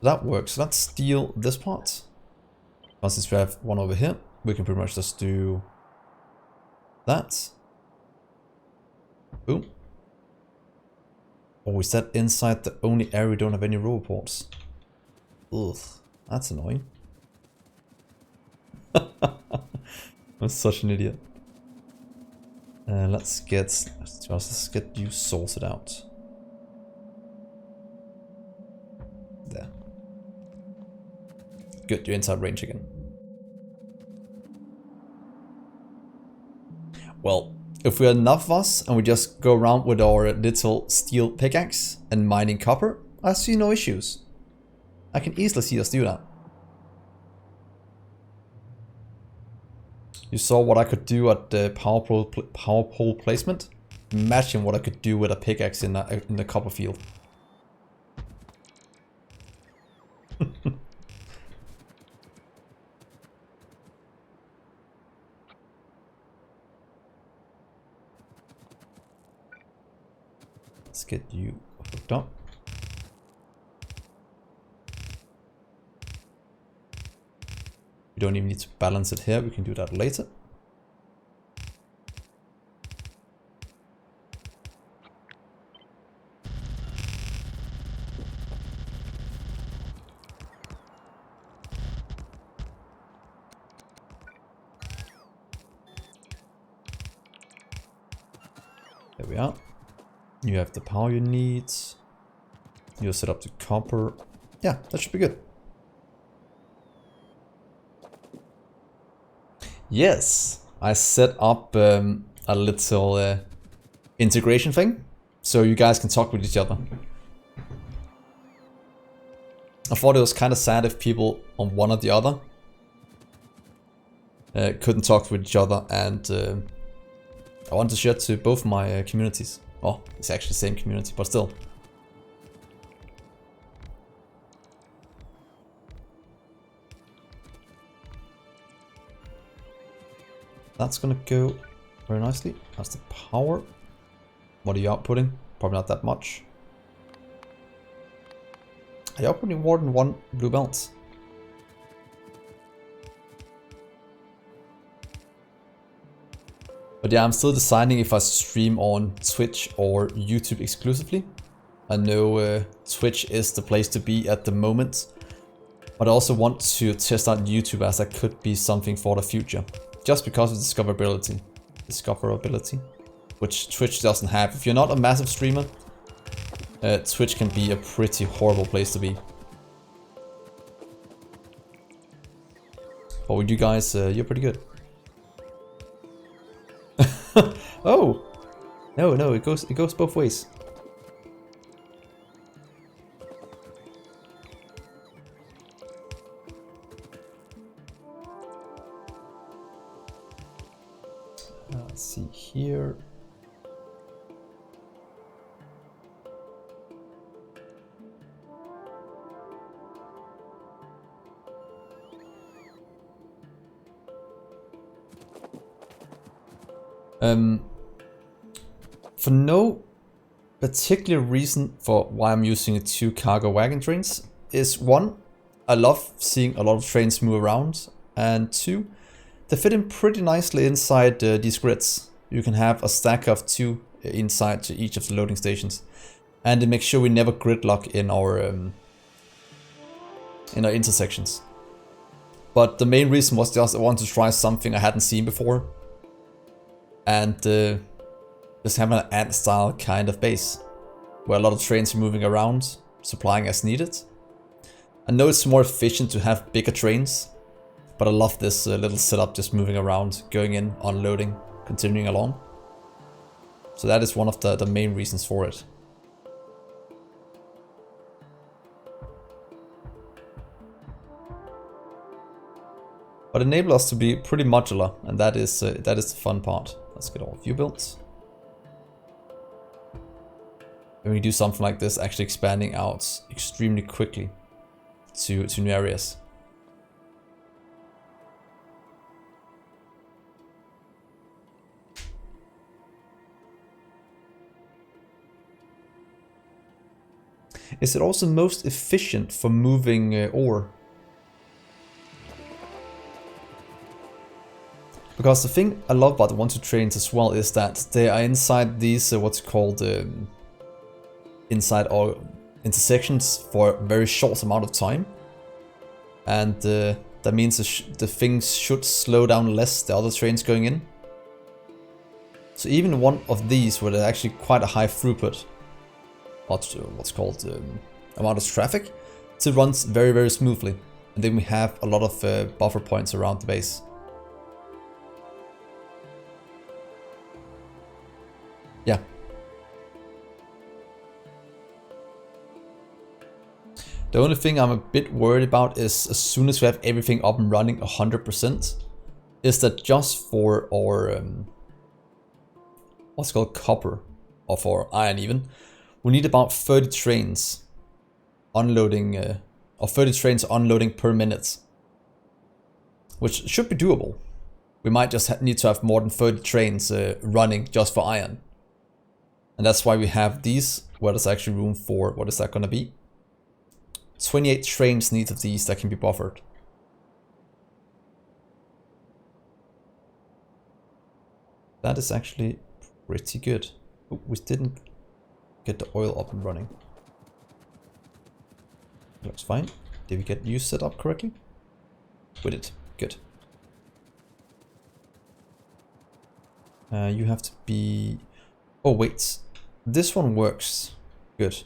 [SPEAKER 1] That works. Let's steal this part. Well, since we have one over here, we can pretty much just do that. Boom. Oh, is that inside the only area we don't have any row ports? Ugh, that's annoying. I'm such an idiot. Let's get you sorted out. There. Good, you're inside range again. Well, if we're enough of us and we just go around with our little steel pickaxe and mining copper, I see no issues. I can easily see us do that. You saw what I could do at the power pole placement. Imagine what I could do with a pickaxe in the copper field. Let's get you hooked up. We don't even need to balance it here, we can do that later. There we are. You have the power you need. You set up the copper. Yeah, that should be good. Yes, I set up a little integration thing, so you guys can talk with each other. I thought it was kind of sad if people on one or the other couldn't talk with each other, and I wanted to share to both my communities. Oh, it's actually the same community, but still. That's gonna go very nicely. That's the power. What are you outputting? Probably not that much. Are you outputting more than one blue belt? But yeah, I'm still deciding if I stream on Twitch or YouTube exclusively. I know Twitch is the place to be at the moment. But I also want to test out YouTube, as that could be something for the future. Just because of discoverability. Which Twitch doesn't have. If you're not a massive streamer, Twitch can be a pretty horrible place to be. But with you guys, you're pretty good. Oh! No, it goes both ways. Let's see here. For no particular reason for why I'm using 2 cargo wagon trains is 1, I love seeing a lot of trains move around, and 2, they fit in pretty nicely inside these grids. You can have a stack of 2 inside to each of the loading stations, and it makes sure we never gridlock in our intersections. But the main reason was just I wanted to try something I hadn't seen before, and just have an ant style kind of base where a lot of trains are moving around, supplying as needed. I know it's more efficient to have bigger trains, but I love this little setup, just moving around, going in, unloading, continuing along. So that is one of the main reasons for it. But enable us to be pretty modular, and that is the fun part. Let's get all of you built. When we do something like this, actually expanding out extremely quickly to new areas. Is it also most efficient for moving ore? Because the thing I love about the 1-2 trains as well is that they are inside these what's called inside our intersections for a very short amount of time, and that means the things should slow down less, the other trains going in. So even one of these where there's actually quite a high throughput, what's called amount of traffic, it runs very smoothly, and then we have a lot of buffer points around the base. Yeah. The only thing I'm a bit worried about is as soon as we have everything up and running 100%, is that just for our what's called copper, or for iron even, we need about 30 trains unloading, or 30 trains unloading per minute, which should be doable. We might just need to have more than 30 trains running just for iron. And that's why we have these, where there's actually room for, what is that going to be? 28 trains need of these that can be buffered. That is actually pretty good. Oh, we didn't get the oil up and running. Looks fine. Did we get you set up correctly? We did. Good. You have to be... Oh wait, this one works. Good.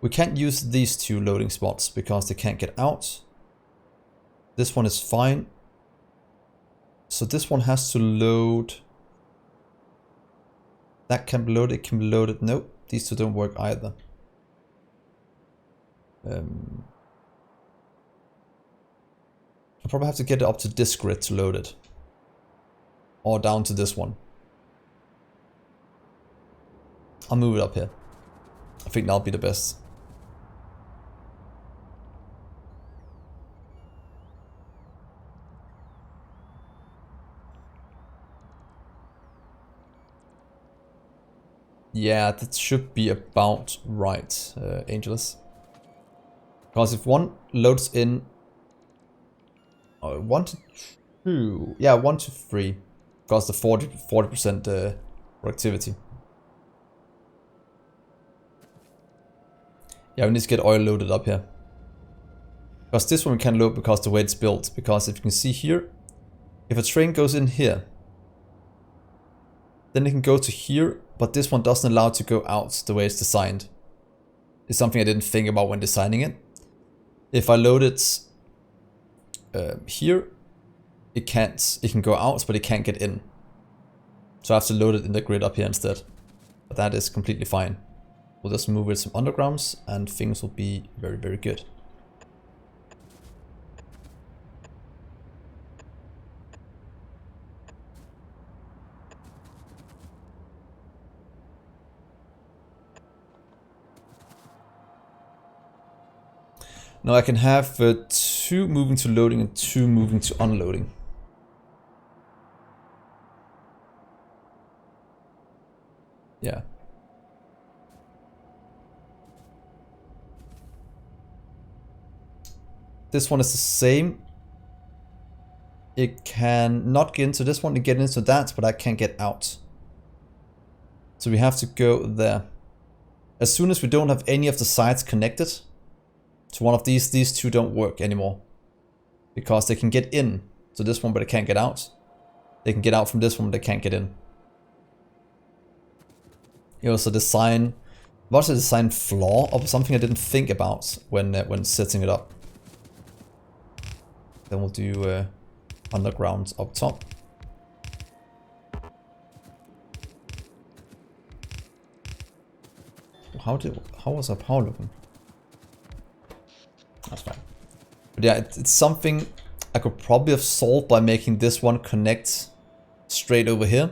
[SPEAKER 1] We can't use these 2 loading spots because they can't get out. This one is fine. So this one has to load. That can be loaded, it can be loaded. Nope, these 2 don't work either. I'll probably have to get it up to this grid to load it. Or down to this one. I'll move it up here. I think that'll be the best. Yeah, that should be about right, Angelus. Because if one loads in 1 to 2, yeah, 1 to 3, because the 40% productivity. Yeah, we need to get oil loaded up here. Because this one we can load because the way it's built. Because if you can see here, if a train goes in here, then it can go to here, but this one doesn't allow it to go out the way it's designed. It's something I didn't think about when designing it. If I load it here, it can't. It can go out, but it can't get in. So I have to load it in the grid up here instead. But that is completely fine. We'll just move with some undergrounds and things will be very, very good. Now I can have 2 moving to loading and 2 moving to unloading. Yeah. This one is the same. It can not get into this one and get into that, but I can't get out. So we have to go there. As soon as we don't have any of the sides connected to one of these 2 don't work anymore. Because they can get in to this one, but they can't get out. They can get out from this one, but they can't get in. You also design, what's a design flaw of something I didn't think about when setting it up. Then we'll do underground up top. How was our power looking? That's fine. But yeah, it's something I could probably have solved by making this one connect straight over here.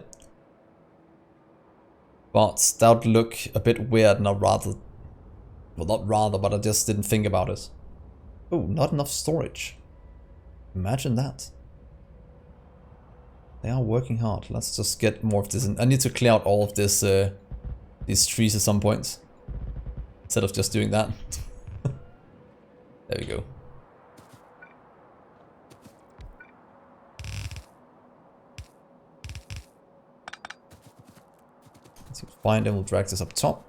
[SPEAKER 1] But that would look a bit weird and but I just didn't think about it. Oh, not enough storage. Imagine that. They are working hard. Let's just get more of this. And I need to clear out all of this, these trees at some point. Instead of just doing that. There we go. Let's find and we'll drag this up top.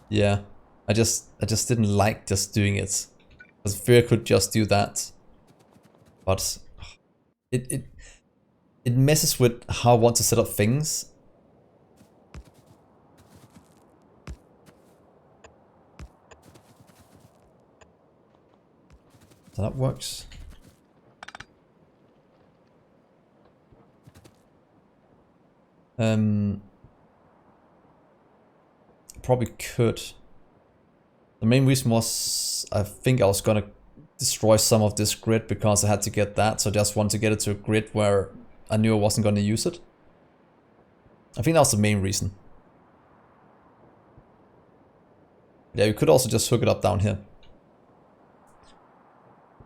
[SPEAKER 1] Yeah, I just didn't like just doing it. Because Fear could just do that. But it messes with how I want to set up things. So that works. Probably could. The main reason was I think I was gonna destroy some of this grid because I had to get that, so I just wanted to get it to a grid where I knew I wasn't gonna use it. I think that was the main reason. Yeah, you could also just hook it up down here.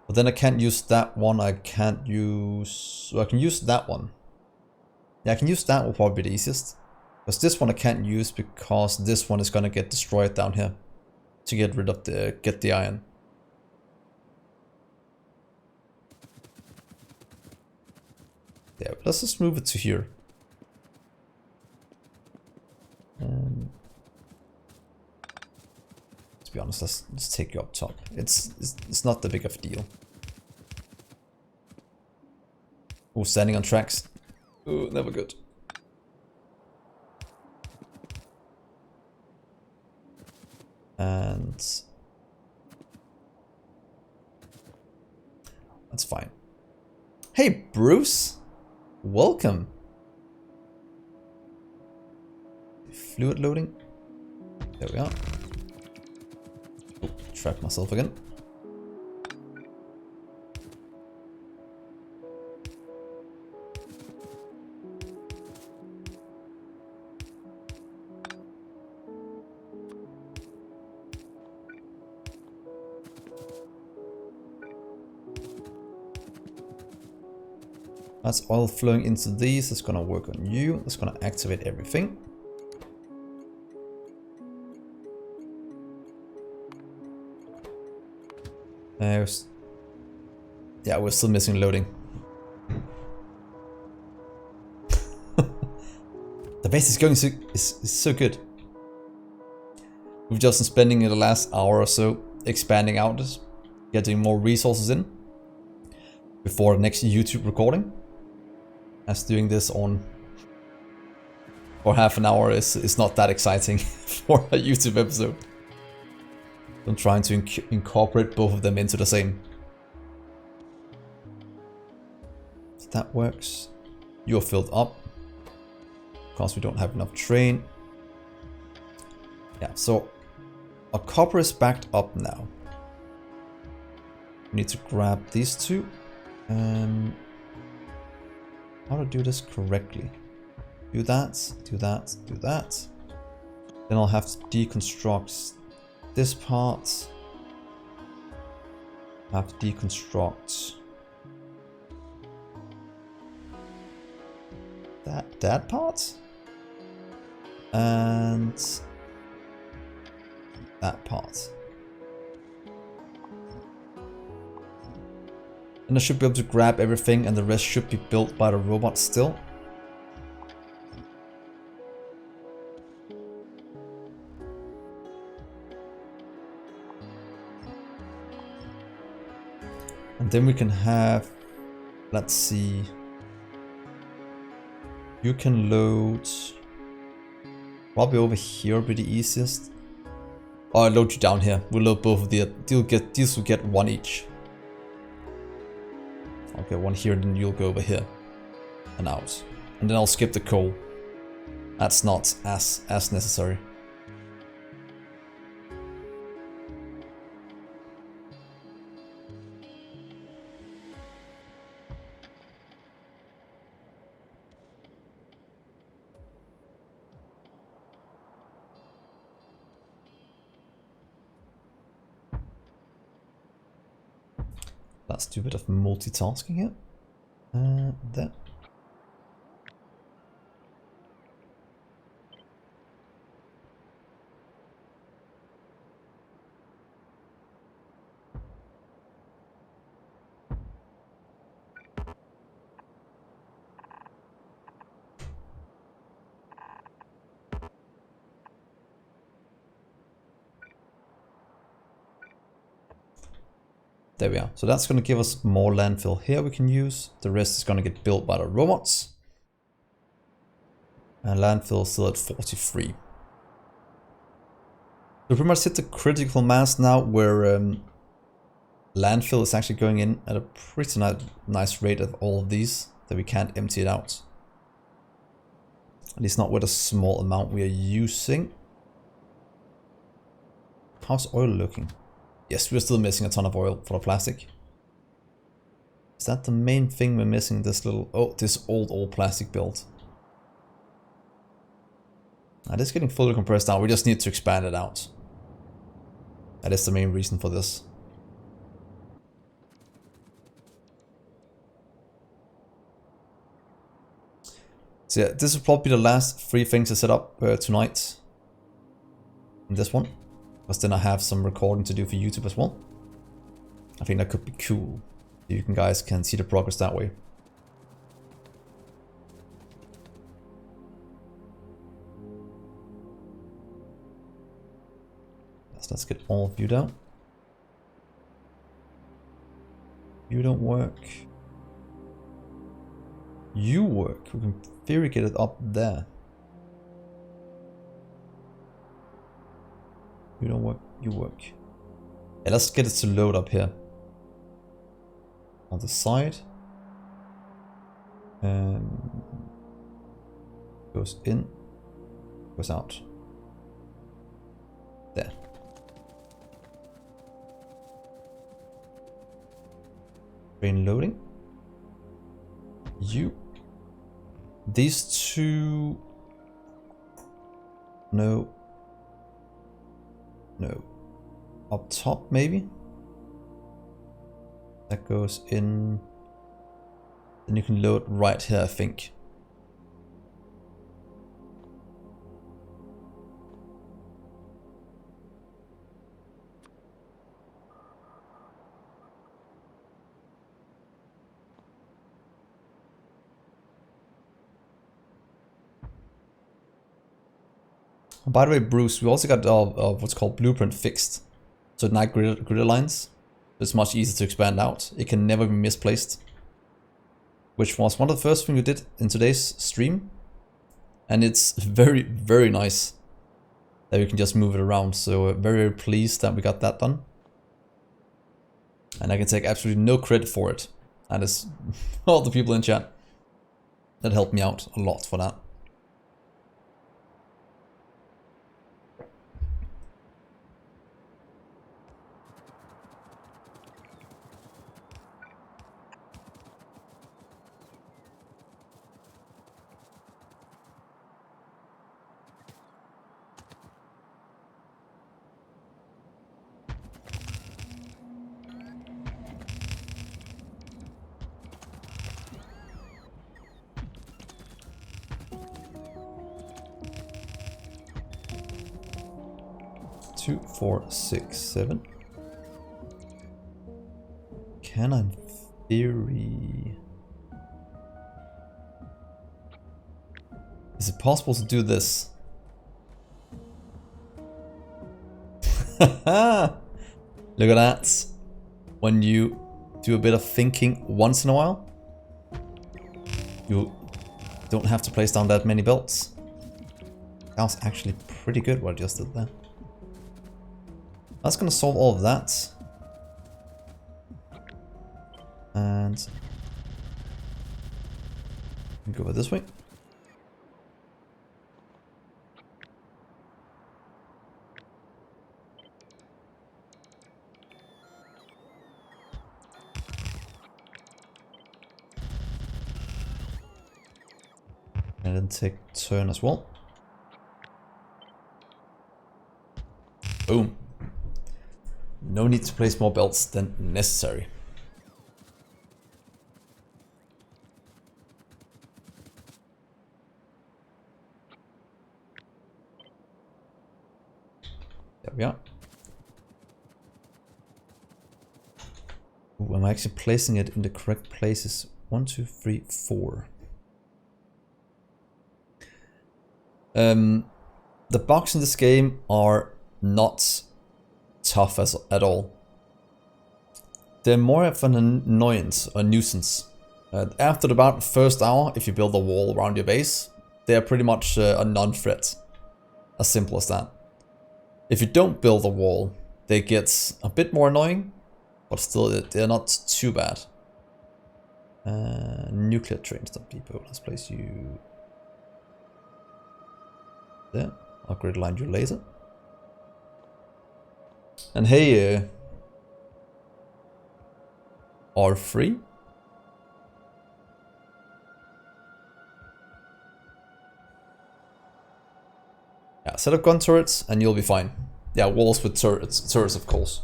[SPEAKER 1] But then I can't use that one, I can't use... Well, I can use that one. Yeah, I can use that one, probably be the easiest. Because this one I can't use because this one is gonna get destroyed down here. To get rid of get the iron. Yeah, let's just move it to here. To be honest, let's take you up top. It's not that big of a deal. Oh, standing on tracks. Oh, never good. And that's fine. Hey, Bruce, welcome. Fluid loading. There we are. Oh, trapped myself again. That's oil flowing into these. It's gonna work on you. It's gonna activate everything. Yeah, we're still missing loading. The base is going is so good. We've just been spending the last hour or so expanding out this, getting more resources in before the next YouTube recording. As doing this on for half an hour is not that exciting for a YouTube episode. I'm trying to incorporate both of them into the same. So that works. You're filled up. Because we don't have enough train. Yeah, so our copper is backed up now. We need to grab these two. How to do this correctly? Do that, do that, do that. Then I'll have to deconstruct this part. I have to deconstruct that part. And that part. And I should be able to grab everything and the rest should be built by the robot still. And then we can have, let's see, you can load probably over here would be the easiest. Oh, I'll load you down here. We'll load both of the, these will get one each. I'll get one here and then you'll go over here and out. And then I'll skip the coal. That's not as necessary. Let's do a bit of multitasking here. There. There we are. So that's going to give us more landfill here we can use. The rest is going to get built by the robots. And landfill is still at 43. So we pretty much hit the critical mass now where landfill is actually going in at a pretty nice rate of all of these that we can't empty it out. At least not with a small amount we are using. How's oil looking? Yes, we're still missing a ton of oil for the plastic. Is that the main thing we're missing? This little, this old plastic build. It is getting fully compressed now. We just need to expand it out. That is the main reason for this. So yeah, this will probably be the last 3 things to set up tonight. In this one. Because then I have some recording to do for YouTube as well. I think that could be cool. You guys can see the progress that way. Let's get all of you down. You don't work. You work. We can in theory get it up there. You don't work, you work. Yeah, let's get it to load up here. On the side. Goes in, goes out. There. Train loading. You. These two. No. No. Up top, maybe? That goes in Then you can load right here, I think. By the way, Bruce, we also got what's called blueprint fixed. So at night grid lines, it's much easier to expand out. It can never be misplaced. Which was one of the first things we did in today's stream. And it's very, very nice that we can just move it around. So very, very pleased that we got that done. And I can take absolutely no credit for it. That is all the people in chat that helped me out a lot for that. Two, 4, 6, 7. Can I, in theory... Is it possible to do this? Look at that. When you do a bit of thinking once in a while, you don't have to place down that many belts. That was actually pretty good what I just did there. That's gonna solve all of that. And go over this way. And then take turn as well. Boom. No need to place more belts than necessary. There we are. Ooh, am I actually placing it in the correct places? 1, 2, 3, 4. The bugs in this game are not tough at all. They're more of an annoyance or nuisance. After about the first hour, if you build a wall around your base, they are pretty much a non-threat. As simple as that. If you don't build a wall, they get a bit more annoying, but still they're not too bad. Nuclear train stop depot. Let's place you there. I'll grid line you later. And hey, R3. Yeah, set up gun turrets and you'll be fine. Yeah, walls with turrets of course.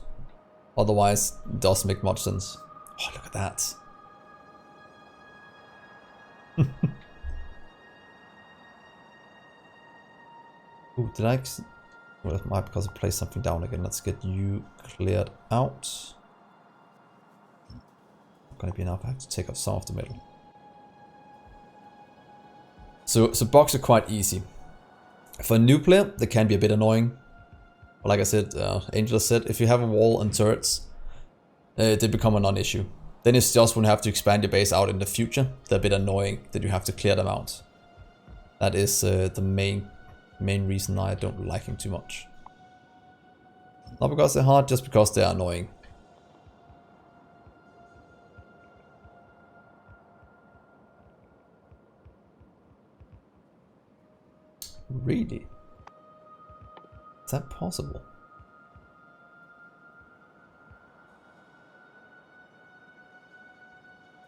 [SPEAKER 1] Otherwise, it doesn't make much sense. Oh, look at that. Ooh, did I... Well, it might because I placed something down again. Let's get you cleared out. Gonna be enough. I have to take off some of the middle. So bugs are quite easy. For a new player, they can be a bit annoying. But like I said, Angel said, if you have a wall and turrets, they become a non-issue. Then it's just when you have to expand your base out in the future, they're a bit annoying that you have to clear them out. That is the main reason I don't like him too much. Not because they're hard, just because they're annoying. Really? Is that possible?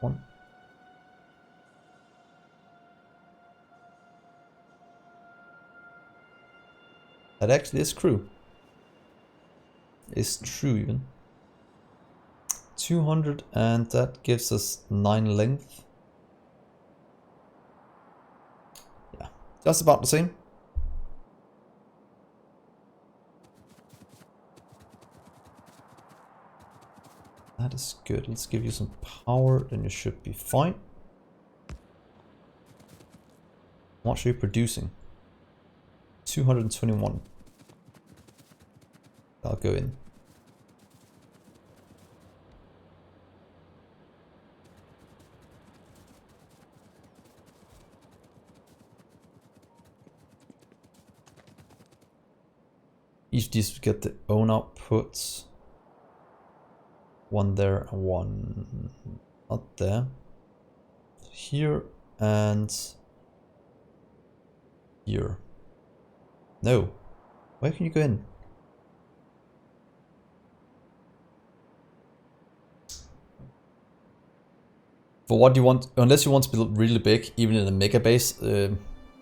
[SPEAKER 1] One. That actually is true. Is true even. 200 and that gives us 9 length. Just about the same. That is good. Let's give you some power, then you should be fine. How much are you producing? 221. I'll go in. Each of these get their own outputs. One there and one not there. Here and here. No. Where can you go in? For what you want, unless you want to build really big, even in a Megabase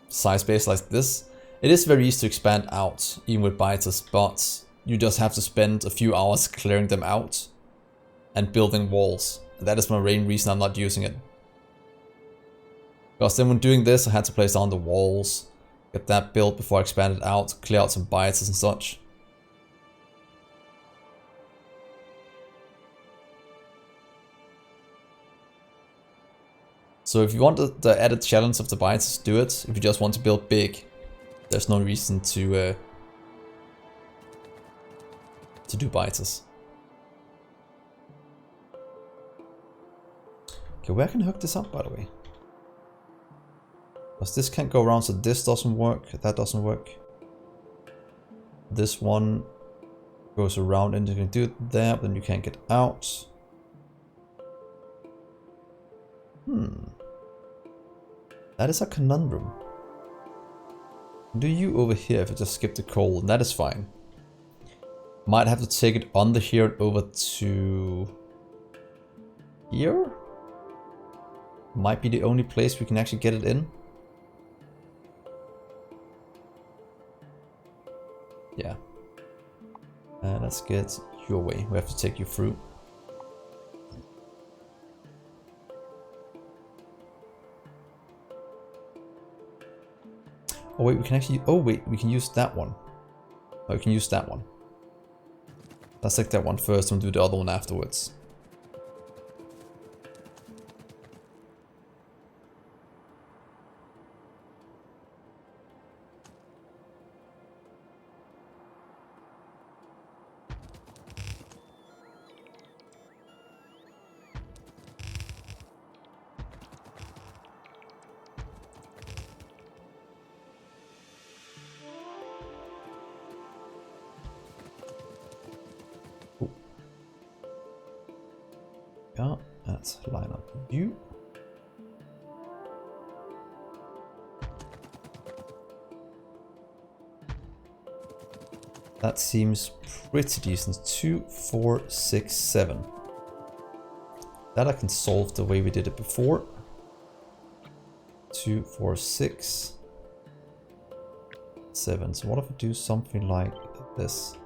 [SPEAKER 1] size base like this, it is very easy to expand out, even with biters, but you just have to spend a few hours clearing them out and building walls. And that is my main reason I'm not using it. Because then when doing this, I had to place down the walls, get that built before I expand it out, clear out some biters and such. So if you want the added challenge of the biters, do it. If you just want to build big, there's no reason to do biters. Okay, where can I hook this up, by the way? Because this can't go around, so this doesn't work, that doesn't work. This one goes around and you can do it there, but then you can't get out. That is a conundrum. Do you over here if I just skip the coal? That is fine. Might have to take it under here and over to here. Might be the only place we can actually get it in. Yeah. Let's get your way. We have to take you through. Oh wait, we can actually, oh wait, we can use that one. Oh, we can use that one. Let's take that one first and do the other one afterwards. Yeah, let's line up you. That seems pretty decent. 2, 4, 6, 7. That I can solve the way we did it before. 2, 4, 6, 7. So what if we do something like this?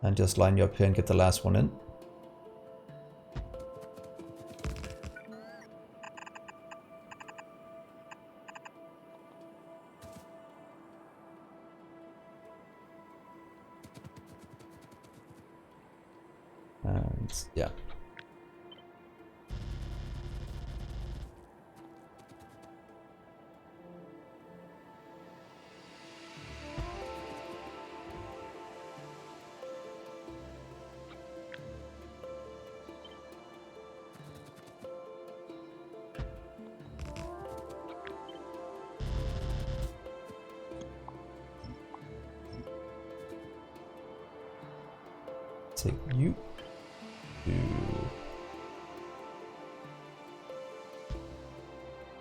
[SPEAKER 1] And just line you up here and get the last one in. And yeah. Take you to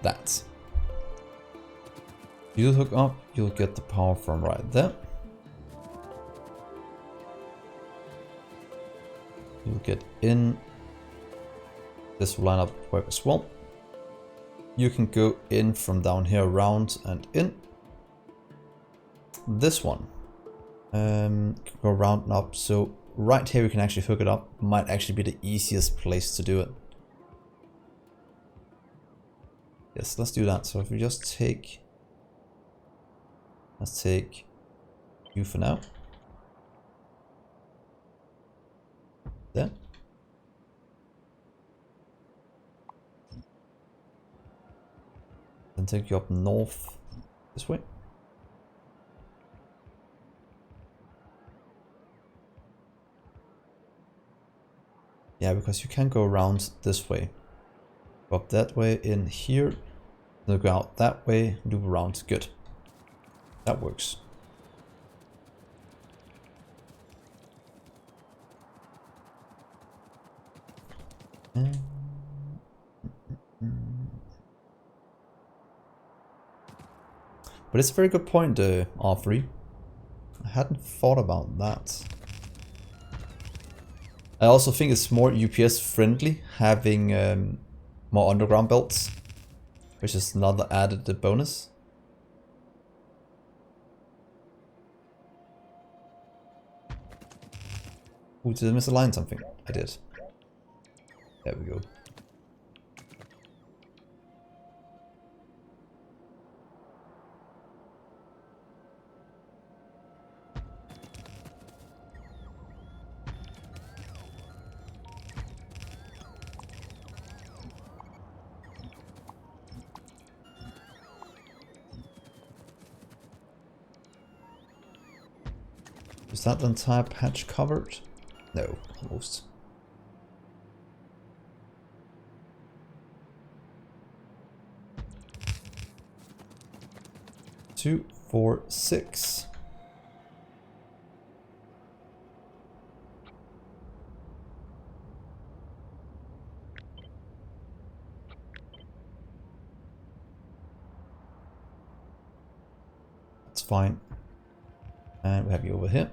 [SPEAKER 1] that. You hook up, you'll get the power from right there. You'll get in. This will line up with web as well. You can go in from down here around and in. This one can go around and up, so right here we can actually hook it up. Might actually be the easiest place to do it. Yes, let's do that. So if we just take... Let's take you for now. There. Then take you up north this way. Yeah, because you can go around this way. Go up that way in here. Then go out that way, loop around. Good. That works. But it's a very good point, R3. I hadn't thought about that. I also think it's more UPS friendly having more underground belts, which is another added bonus. Ooh, did I misalign something? I did. There we go. Is that the entire patch covered? No, almost. Two, 4, 6. That's fine. And we have you over here.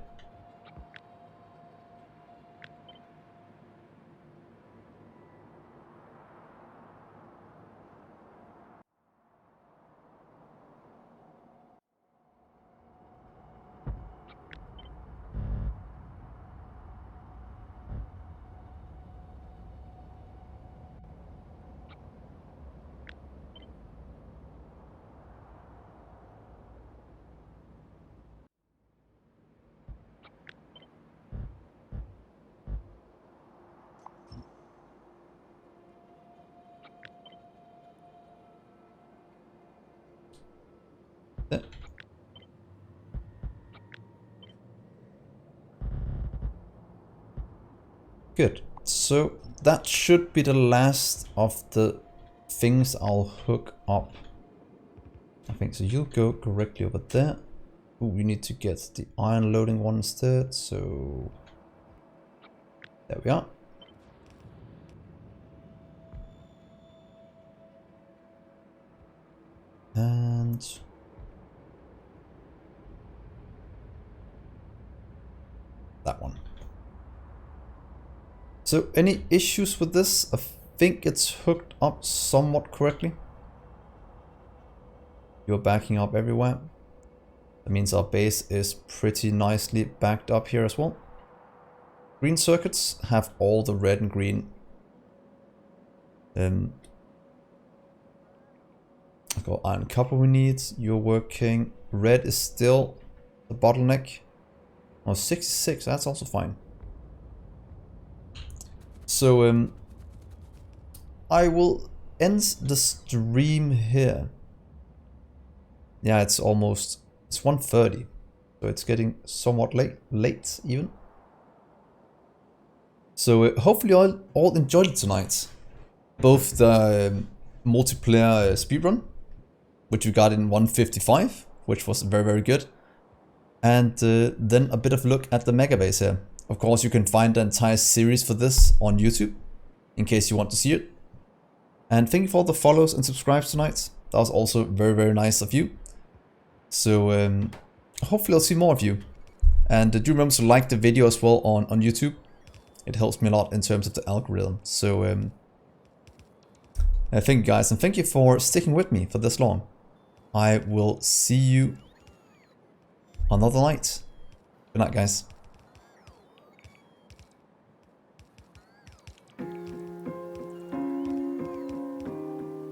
[SPEAKER 1] There. Good. So that should be the last of the things I'll hook up. I think so. You'll go correctly over there. Ooh, we need to get the iron loading one instead. So there we are. And that one. So any issues with this? I think it's hooked up somewhat correctly. You're backing up everywhere. That means our base is pretty nicely backed up here as well. Green circuits have all the red and green. I've got iron copper we need. You're working. Red is still the bottleneck. Oh, 66, that's also fine. So I will end the stream here. Yeah, it's 1:30, so it's getting somewhat late even. So hopefully you all enjoyed it tonight. Both the multiplayer speedrun, which we got in 1:55, which was very, very good. And then a bit of a look at the Megabase here. Of course, you can find the entire series for this on YouTube, in case you want to see it. And thank you for all the follows and subscribes tonight. That was also very, very nice of you. So hopefully I'll see more of you. And do remember to like the video as well on YouTube. It helps me a lot in terms of the algorithm. So thank you guys, and thank you for sticking with me for this long. I will see you another night. Good night, guys.